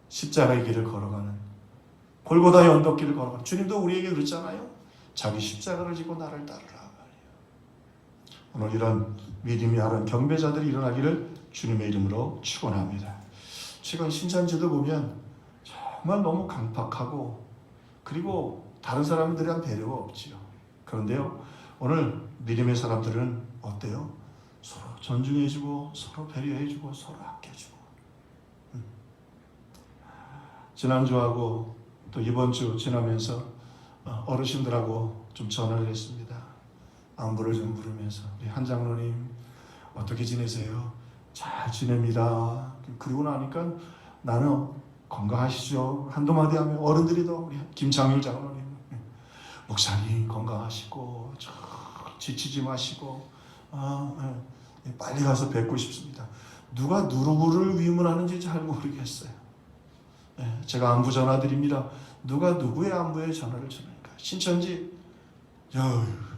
십자가의 길을 걸어가는 골고다의 언덕길을 걸어가는 주님도 우리에게 그랬잖아요. 자기 십자가를 지고 나를 따르라 말이에요. 오늘 이런 믿음이 하는 경배자들이 일어나기를 주님의 이름으로 축원합니다. 최근 신천지도 보면 정말 너무 강팍하고 그리고 다른 사람들에 대한 배려가 없지요. 그런데요 오늘 믿음의 사람들은 어때요? 서로 존중해주고 서로 배려해주고 서로 아껴주고 지난주하고 또 이번 주 지나면서 어르신들하고 좀 전화를 했습니다. 안부를 좀 물으면서 우리 한 장로님 어떻게 지내세요? 잘 지냅니다. 그리고 나니까 나는 건강하시죠? 한두 마디 하면 어른들이 더 우리 김창일 장로님 목사님 건강하시고 지치지 마시고 빨리 가서 뵙고 싶습니다. 누가 누구를 위문하는지 잘 모르겠어요. 제가 안부 전화 드립니다. 누가 누구의 안부에 전화를 주니까 신천지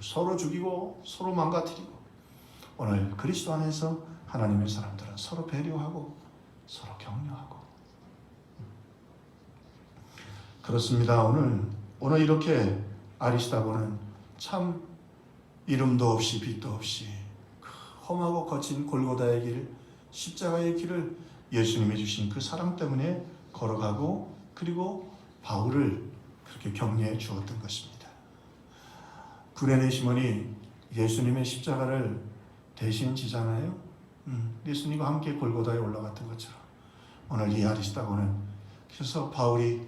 서로 죽이고 서로 망가뜨리고 오늘 그리스도 안에서 하나님의 사람들은 서로 배려하고 서로 격려하고 그렇습니다. 오늘 이렇게 아리스다고는 참 이름도 없이 빛도 없이 험하고 거친 골고다의 길, 십자가의 길을 예수님이 주신 그 사랑 때문에 걸어가고 그리고 바울을 그렇게 격려해 주었던 것입니다. 구레네 시몬이 예수님의 십자가를 대신 지잖아요. 예수님과 함께 골고다에 올라갔던 것처럼 오늘 이 아리스다고는 그래서 바울이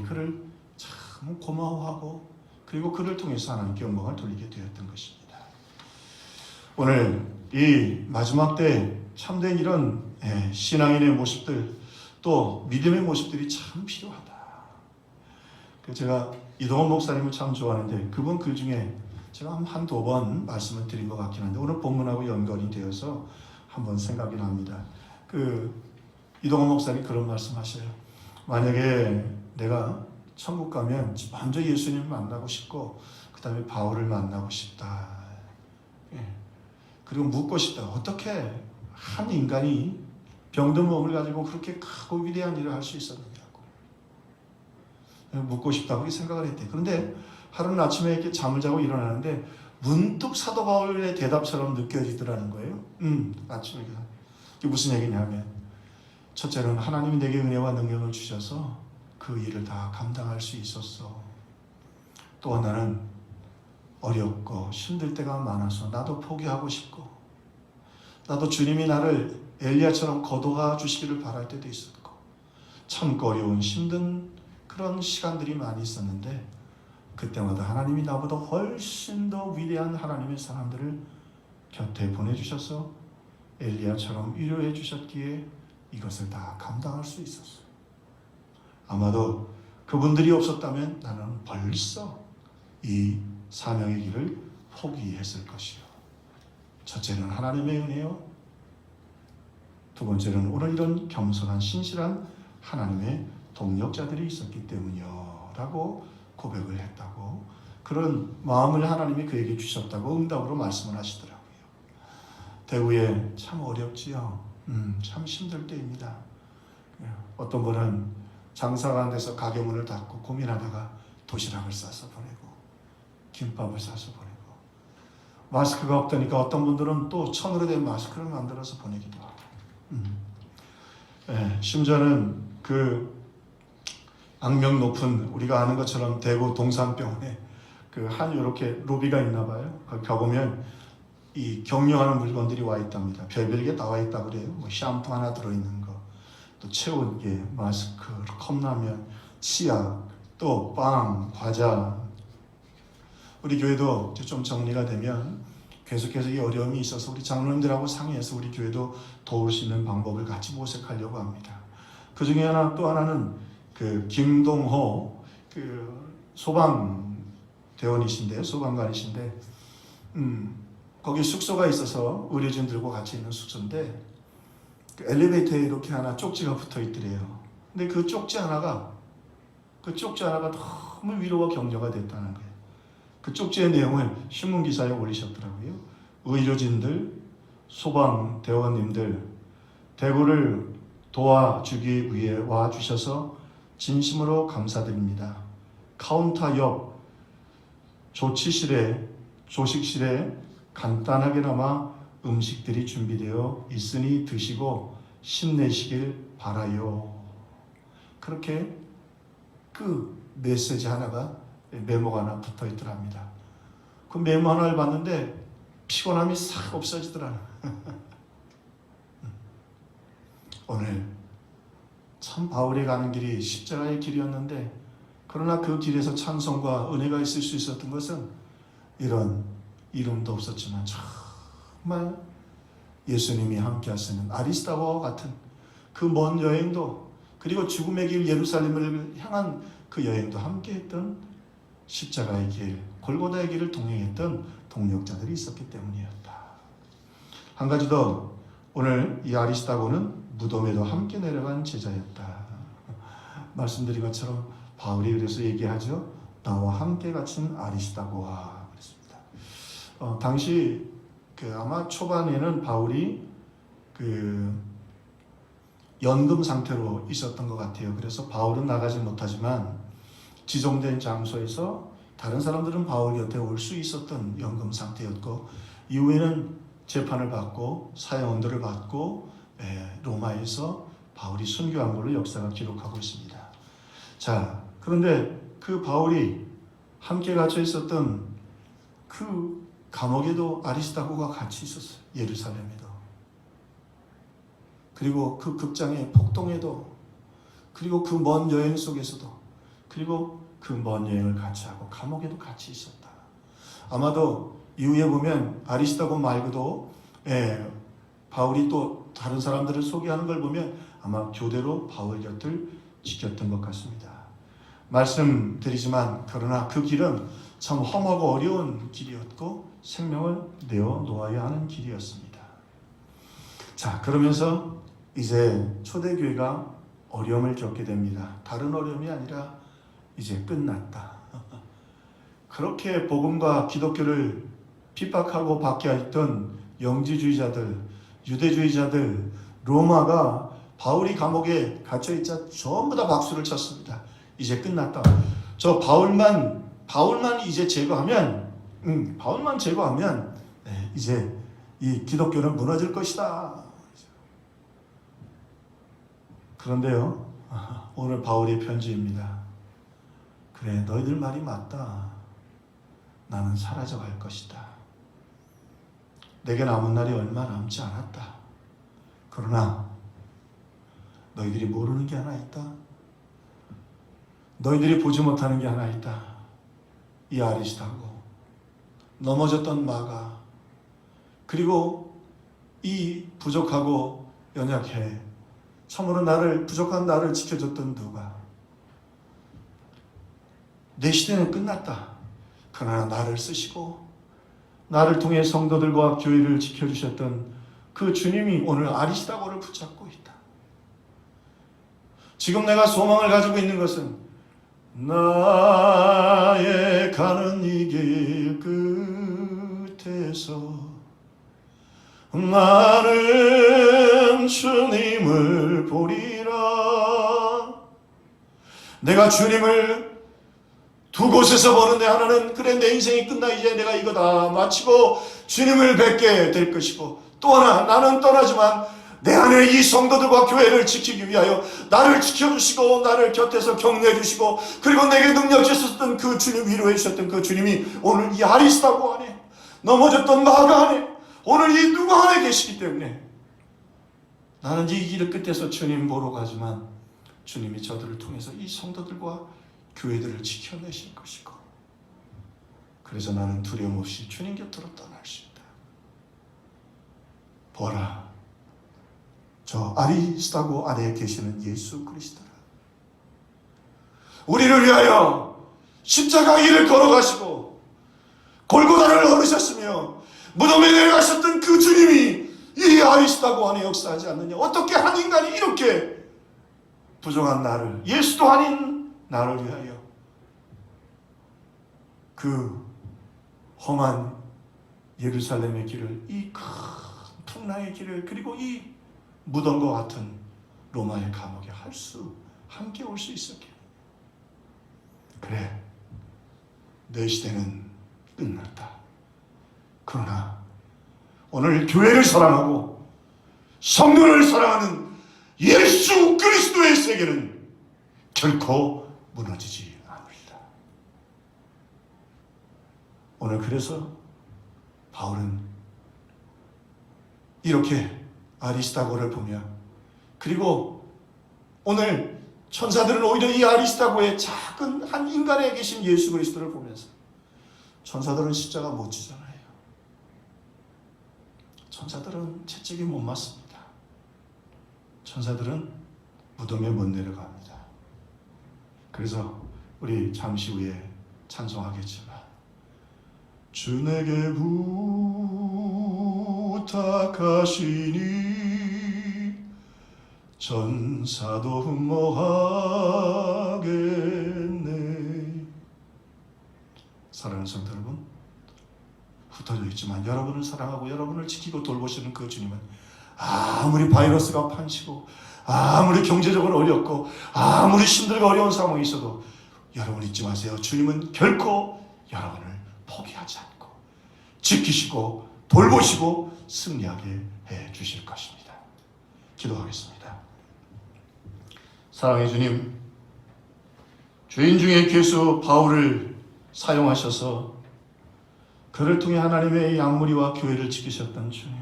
그를 참 고마워하고 그리고 그를 통해서 하나님께 영광을 돌리게 되었던 것입니다. 오늘 이 마지막 때 참된 이런 신앙인의 모습들 또 믿음의 모습들이 참 필요하다. 제가 이동원 목사님을 참 좋아하는데 그분 글 중에 제가 한두 번 말씀을 드린 것 같긴 한데 오늘 본문하고 연관이 되어서 한번 생각이 납니다. 이동원 목사님 그런 말씀 하셔요. 만약에 내가 천국 가면 먼저 예수님을 만나고 싶고 그 다음에 바울을 만나고 싶다. 그리고 묻고 싶다. 어떻게 한 인간이 병든 몸을 가지고 그렇게 크고 위대한 일을 할 수 있었느냐고 묻고 싶다고 생각을 했대. 그런데 하루는 아침에 이렇게 잠을 자고 일어나는데 문득 사도 바울의 대답처럼 느껴지더라는 거예요. 아침에 이게 무슨 얘기냐면 첫째는 하나님이 내게 은혜와 능력을 주셔서 그 일을 다 감당할 수 있었어. 또 하나는 어렵고 힘들 때가 많아서 나도 포기하고 싶고 나도 주님이 나를 엘리야처럼 거둬가 주시기를 바랄 때도 있었고 참고 어려운 힘든 그런 시간들이 많이 있었는데 그때마다 하나님이 나보다 훨씬 더 위대한 하나님의 사람들을 곁에 보내주셔서 엘리야처럼 위로해 주셨기에 이것을 다 감당할 수 있었어요. 아마도 그분들이 없었다면 나는 벌써 이 사명의 길을 포기했을 것이요. 첫째는 하나님의 은혜요. 두 번째는 오늘 이런 겸손한 신실한 하나님의 동력자들이 있었기 때문이요 라고 고백을 했다고 그런 마음을 하나님이 그에게 주셨다고 응답으로 말씀을 하시더라고요. 대구에 참 어렵지요. 참 힘들 때입니다. 어떤 분은 장사가 안 돼서 가게 문을 닫고 고민하다가 도시락을 싸서 보내고 김밥을 싸서 보내고 마스크가 없다니까 어떤 분들은 또 천으로 된 마스크를 만들어서 보내기도 하고 심지어는 그 악명 높은 우리가 아는 것처럼 대구 동산병원에 그 한 이렇게 로비가 있나 봐요. 거기 가보면 이 격려하는 물건들이 와 있답니다. 별별 게 나와 있다 그래요. 뭐 샴푸 하나 들어있는 거, 또 체온계, 마스크, 컵라면, 치약, 또 빵, 과자. 우리 교회도 이제 좀 정리가 되면 계속해서 이 어려움이 있어서 우리 장로님들하고 상의해서 우리 교회도 도울 수 있는 방법을 같이 모색하려고 합니다. 그 중에 또 하나는 그 김동호 그 소방대원이신데, 소방관이신데, 거기 숙소가 있어서 의료진들과 같이 있는 숙소인데, 그 엘리베이터에 이렇게 하나 쪽지가 붙어 있더래요. 근데 그 쪽지 하나가 너무 위로와 격려가 됐다는 거예요. 그 쪽지의 내용을 신문 기사에 올리셨더라고요. 의료진들, 소방대원님들, 대구를 도와주기 위해 와주셔서 진심으로 감사드립니다. 카운터 옆 조식실에 간단하게나마 음식들이 준비되어 있으니 드시고 힘내시길 바라요. 그렇게 그 메시지 하나가, 메모가 하나 붙어 있더랍니다. 그 메모 하나를 봤는데 피곤함이 싹 없어지더라. 오늘 참 바울이 가는 길이 십자가의 길이었는데, 그러나 그 길에서 찬송과 은혜가 있을 수 있었던 것은 이런 이름도 없었지만 정말 예수님이 함께 하시는 아리스타고와 같은 그 먼 여행도, 그리고 죽음의 길 예루살렘을 향한 그 여행도 함께 했던 십자가의 길, 골고다의 길을 동행했던 동력자들이 있었기 때문이었다. 한 가지 더, 오늘 이 아리스타고는 무덤에도 함께 내려간 제자였다. 말씀드린 것처럼 바울이 그래서 얘기하죠. 나와 함께 갇힌 아리스타고와 그랬습니다. 당시 아마 초반에는 바울이 연금 상태로 있었던 것 같아요. 그래서 바울은 나가지 못하지만 지정된 장소에서 다른 사람들은 바울 곁에 올 수 있었던 연금 상태였고, 이후에는 재판을 받고 사형언도를 받고 로마에서 바울이 순교한 걸로 역사가 기록하고 있습니다. 자, 그런데 그 바울이 함께 갇혀 있었던 그 감옥에도 아리스타고가 같이 있었어요. 예루살렘에도. 그리고 그 극장의 폭동에도, 그리고 그 먼 여행 속에서도, 그리고 그 먼 여행을 같이 하고 감옥에도 같이 있었다. 아마도 이후에 보면 아리스타고 말고도 바울이 또 다른 사람들을 소개하는 걸 보면 아마 교대로 바울 곁을 지켰던 것 같습니다. 말씀드리지만 그러나 그 길은 참 험하고 어려운 길이었고 생명을 내어 놓아야 하는 길이었습니다. 자, 그러면서 이제 초대교회가 어려움을 겪게 됩니다. 다른 어려움이 아니라 이제 끝났다. 그렇게 복음과 기독교를 핍박하고 박해했던 영지주의자들, 유대주의자들, 로마가 바울이 감옥에 갇혀있자 전부 다 박수를 쳤습니다. 이제 끝났다. 저 바울만 이제 제거하면, 이제 이 기독교는 무너질 것이다. 그런데요, 오늘 바울의 편지입니다. 그래, 너희들 말이 맞다. 나는 사라져갈 것이다. 내게 남은 날이 얼마 남지 않았다. 그러나 너희들이 모르는 게 하나 있다. 너희들이 보지 못하는 게 하나 있다. 이 아리스타고, 넘어졌던 마가, 그리고 이 부족하고 연약해 참으로 부족한 나를 지켜줬던 누가. 내 시대는 끝났다. 그러나 나를 쓰시고 나를 통해 성도들과 교회를 지켜주셨던 그 주님이 오늘 아리스타고를 붙잡고 있다. 지금 내가 소망을 가지고 있는 것은 나의 가는 이 길 끝에서 나는 주님을 보리라. 내가 주님을 두 곳에서 보는데, 하나는 그래 내 인생이 끝나 이제 내가 이거 다 마치고 주님을 뵙게 될 것이고, 또 하나 나는 떠나지만 내 안에 이 성도들과 교회를 지키기 위하여 나를 지켜주시고 나를 곁에서 격려해 주시고, 그리고 내게 능력 주셨던 그 주님, 위로해 주셨던 그 주님이 오늘 이 아리스타고 안에, 넘어졌던 마가 안에, 오늘 이 누구 안에 계시기 때문에 나는 이 길 끝에서 주님 보러 가지만 주님이 저들을 통해서 이 성도들과 교회들을 지켜내실 것이고, 그래서 나는 두려움 없이 주님 곁으로 떠날 수 있다. 보라, 저 아리스타고 아래에 계시는 예수 그리스도라. 우리를 위하여 십자가 길을 걸어가시고 골고다를 걸으셨으며 무덤에 내려가셨던 그 주님이 이 아리스타고 안에 역사하지 않느냐? 어떻게 한 인간이 이렇게 부정한 나를, 예수도 아닌 나를 위하여 그 험한 예루살렘의 길을, 이 큰 풍랑의 길을, 그리고 이 무덤과 같은 로마의 감옥에 함께 올 수 있었게. 그래, 내 시대는 끝났다. 그러나 오늘 교회를 사랑하고 성도를 사랑하는 예수 그리스도의 세계는 결코 무너지지 않으리라. 오늘 그래서 바울은 이렇게 아리스타고를 보며, 그리고 오늘 천사들은 오히려 이 아리스타고의 작은 한 인간에 계신 예수 그리스도를 보면서, 천사들은 십자가 못 지잖아요. 천사들은 채찍이 못 맞습니다. 천사들은 무덤에 못 내려갑니다. 그래서 우리 잠시 후에 찬송하겠지만, 주 내게 부탁하시니 전사도 흠모하겠네. 사랑하는 성도 여러분, 흩어져 있지만 여러분을 사랑하고 여러분을 지키고 돌보시는 그 주님은 아무리 바이러스가 판치고 아무리 경제적으로 어렵고 아무리 힘들고 어려운 상황이 있어도 여러분 잊지 마세요. 주님은 결코 여러분을 포기하지 않고 지키시고 돌보시고 승리하게 해 주실 것입니다. 기도하겠습니다. 사랑의 주님, 죄인 중에 괴수 바울을 사용하셔서 그를 통해 하나님의 양무리와 교회를 지키셨던 주님,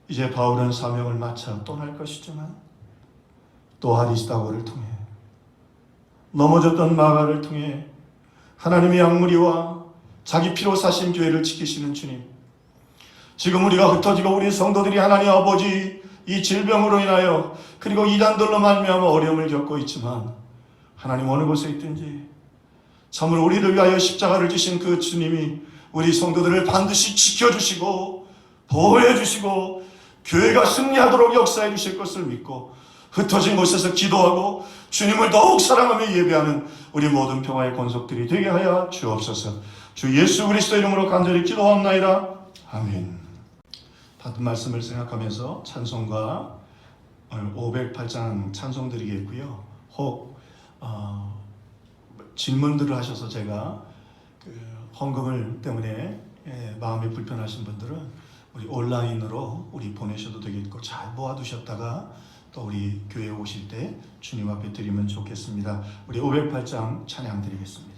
이제 바울은 사명을 마쳐 떠날 것이지만 또 아리스타고를 통해, 넘어졌던 마가를 통해 하나님의 양무리와 자기 피로 사신 교회를 지키시는 주님, 지금 우리가 흩어지고 우리 성도들이 하나님 아버지 이 질병으로 인하여 그리고 이단들로 말미암아 어려움을 겪고 있지만, 하나님 어느 곳에 있든지 참으로 우리를 위하여 십자가를 지신 그 주님이 우리 성도들을 반드시 지켜주시고 보호해 주시고 교회가 승리하도록 역사해 주실 것을 믿고 흩어진 곳에서 기도하고 주님을 더욱 사랑하며 예배하는 우리 모든 평화의 권속들이 되게 하여 주옵소서. 주 예수 그리스도 이름으로 간절히 기도하옵나이다. 아멘. 받은 말씀을 생각하면서 찬송가 508장 찬송 드리겠고요. 혹 질문들을 하셔서 제가 헌금을 때문에 마음이 불편하신 분들은 우리 온라인으로 우리 보내셔도 되겠고, 잘 모아두셨다가 또 우리 교회에 오실 때 주님 앞에 드리면 좋겠습니다. 우리 508장 찬양 드리겠습니다.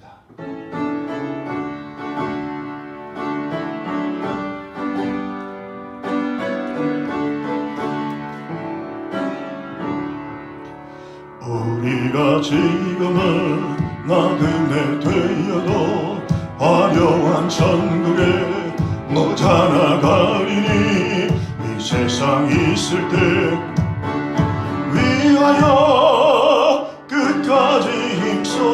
우리가 지금은 나그네 되어도 화려한 천국에 못 나가리니, 이 세상 있을 때 위하여 끝까지 힘써이라세.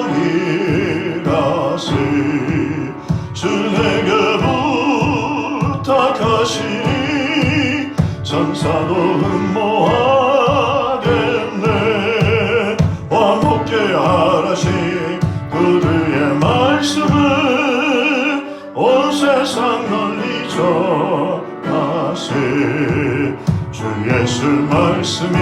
주 내게 부탁하시니 전사도 흠모하겠네. 화목게 하라시 그들의 말씀을 온 세상 널리 전하세. 주 예수 말씀이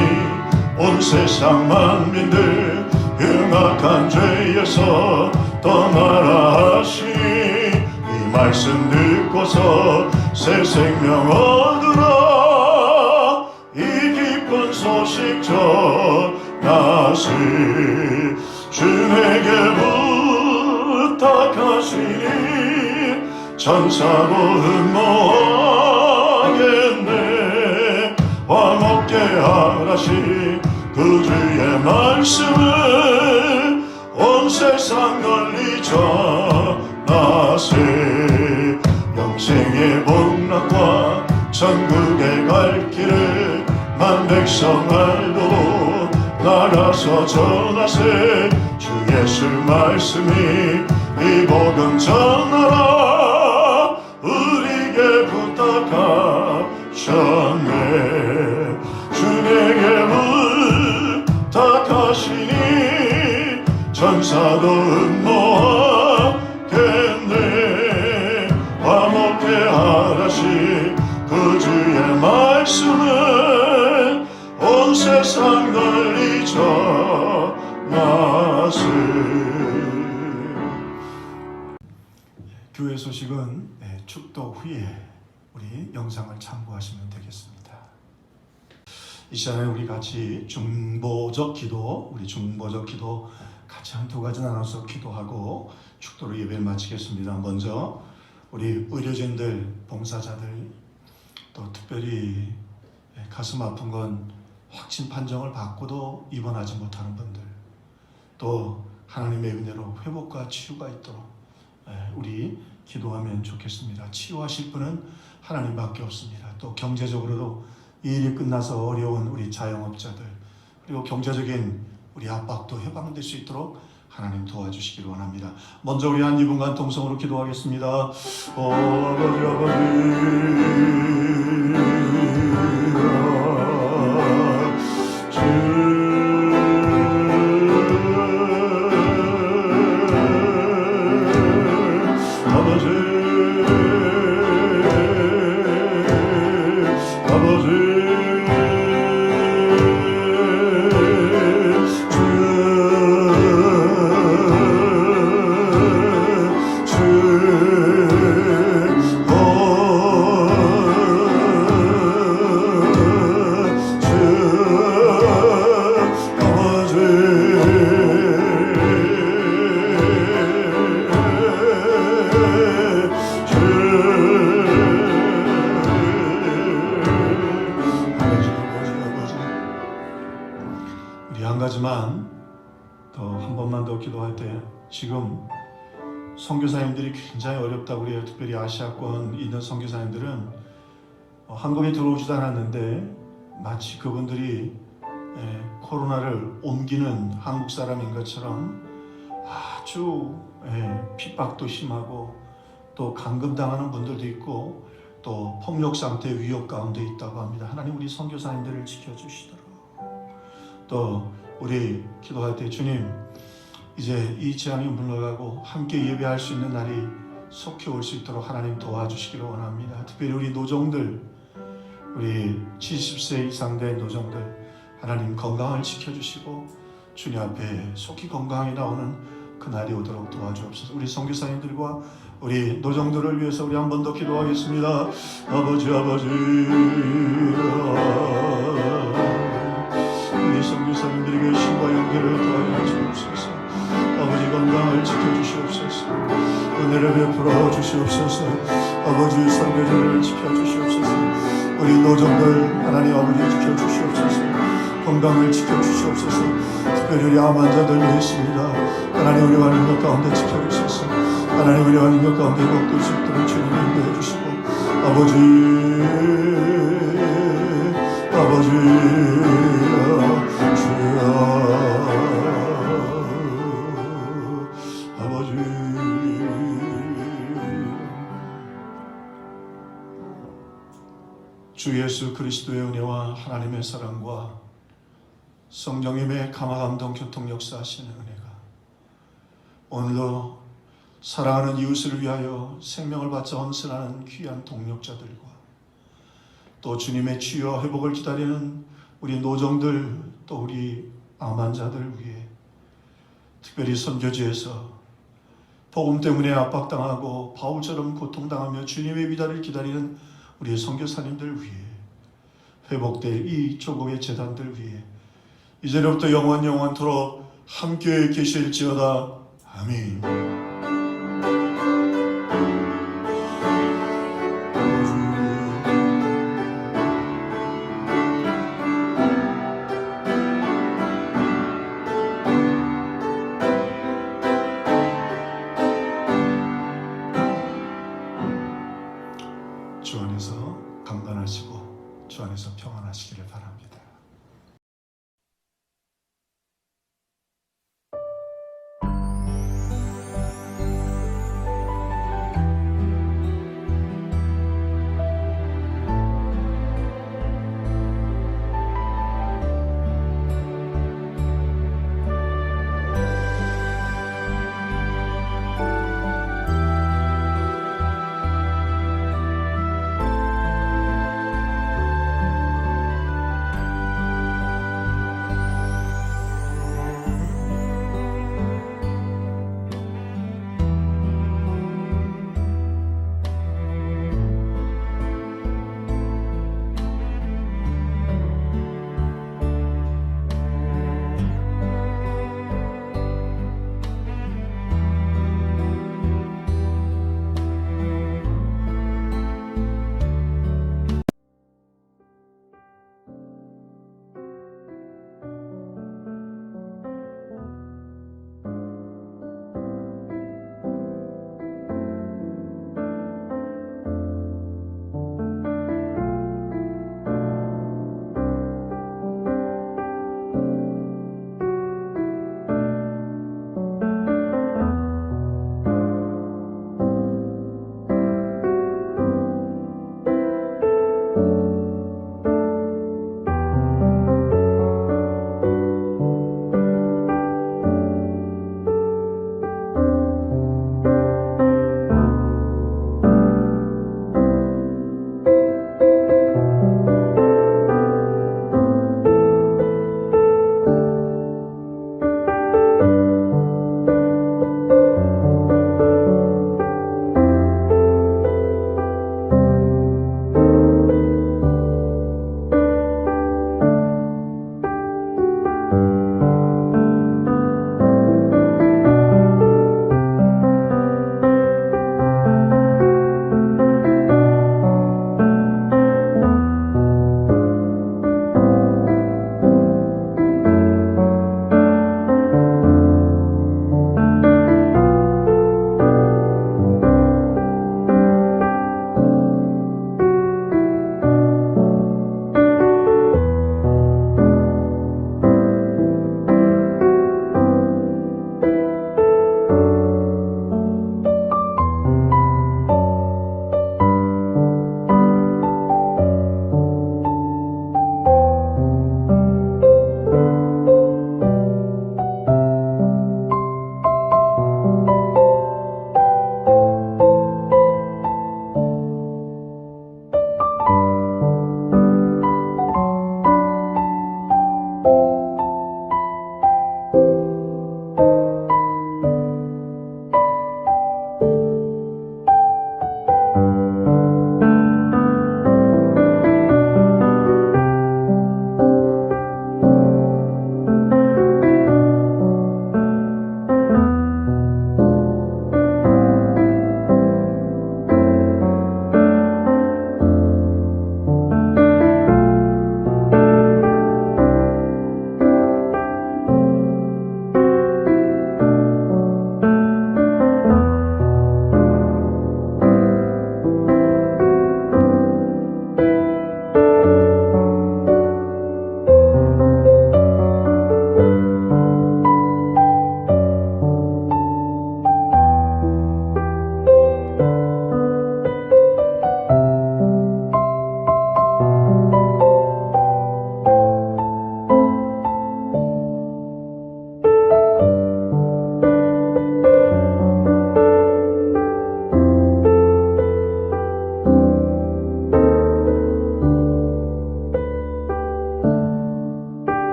온 세상 만민들 흉악한 죄에서 떠나라 하시니, 이 말씀 듣고서 새 생명 얻으라 이 기쁜 소식 전하시. 주 내게 부탁하시니 전사도 흠모하겠네. 화목게 하라시 그 주의 말씀을 온 세상 널리 전하세. 천국에 갈 길을 만 백성 알도록 나가서 전하세. 주 예수 말씀이 이 복음 전하라 우리에게 부탁하셨네. 주에게 부탁하시니 천사도 음모하겠네. 화목해 하라시 그 주의 말씀은 온 세상 널리 전하세. 교회 소식은 축도 후에 우리 영상을 참고하시면 되겠습니다. 이 시간에 우리 같이 중보적 기도, 같이 한 두 가지 나눠서 기도하고 축도로 예배를 마치겠습니다. 먼저 우리 의료진들, 봉사자들, 또 특별히 가슴 아픈 건 확진 판정을 받고도 입원하지 못하는 분들, 또 하나님의 은혜로 회복과 치유가 있도록 우리 기도하면 좋겠습니다. 치유하실 분은 하나님밖에 없습니다. 또 경제적으로도 이 일이 끝나서 어려운 우리 자영업자들, 그리고 경제적인 우리 압박도 해방될 수 있도록 하나님 도와주시기를 원합니다. 먼저 우리 한 2분간 동성으로 기도하겠습니다. 지금 선교사님들이 굉장히 어렵다고 그래요. 특별히 아시아권 있는 선교사님들은 한국에 들어오지도 않았는데 마치 그분들이 코로나를 옮기는 한국 사람인 것처럼 아주 핍박도 심하고 또 감금당하는 분들도 있고 또 폭력 상태 위협 가운데 있다고 합니다. 하나님 우리 선교사님들을 지켜주시도록. 또 우리 기도할 때 주님 이제 이 재앙이 물러가고 함께 예배할 수 있는 날이 속히 올 수 있도록 하나님 도와주시기를 원합니다. 특별히 우리 노정들, 우리 70세 이상 된 노정들 하나님 건강을 지켜주시고 주님 앞에 속히 건강히 나오는 그 날이 오도록 도와주옵소서. 우리 선교사님들과 우리 노정들을 위해서 우리 한 번 더 기도하겠습니다. 아버지 우리 선교사님들에게 신과 연결을 더하여 주옵소서. 아버지 건강을 지켜주시옵소서. 은혜를 베풀어 주시옵소서. 아버지 선교제를 지켜주시옵소서. 우리 노정들 하나님 아버지 지켜주시옵소서. 건강을 지켜주시옵소서. 특별히 우리 암 환자들 위해있습니다. 하나님 우리 환경 가운데 지켜주셔서 하나님 우리 환경 가운데 복될 수 있도록 주님 인도해 주시고 아버지 주 예수 그리스도의 은혜와 하나님의 사랑과 성령님의 감화감동 교통 역사하시는 은혜가 오늘도 사랑하는 이웃을 위하여 생명을 바쳐 헌신하는 귀한 동력자들과 또 주님의 치유와 회복을 기다리는 우리 노정들 또 우리 암 환자들 위해 특별히 선교지에서 복음 때문에 압박당하고 바울처럼 고통당하며 주님의 위다를 기다리는 우리 선교사님들 위해 회복될 이 조국의 재단들 위해 이제로부터 영원토록 함께 계실지어다. 아멘. 주 안에서 강건할 주 안에서 평안하시기를 바랍니다.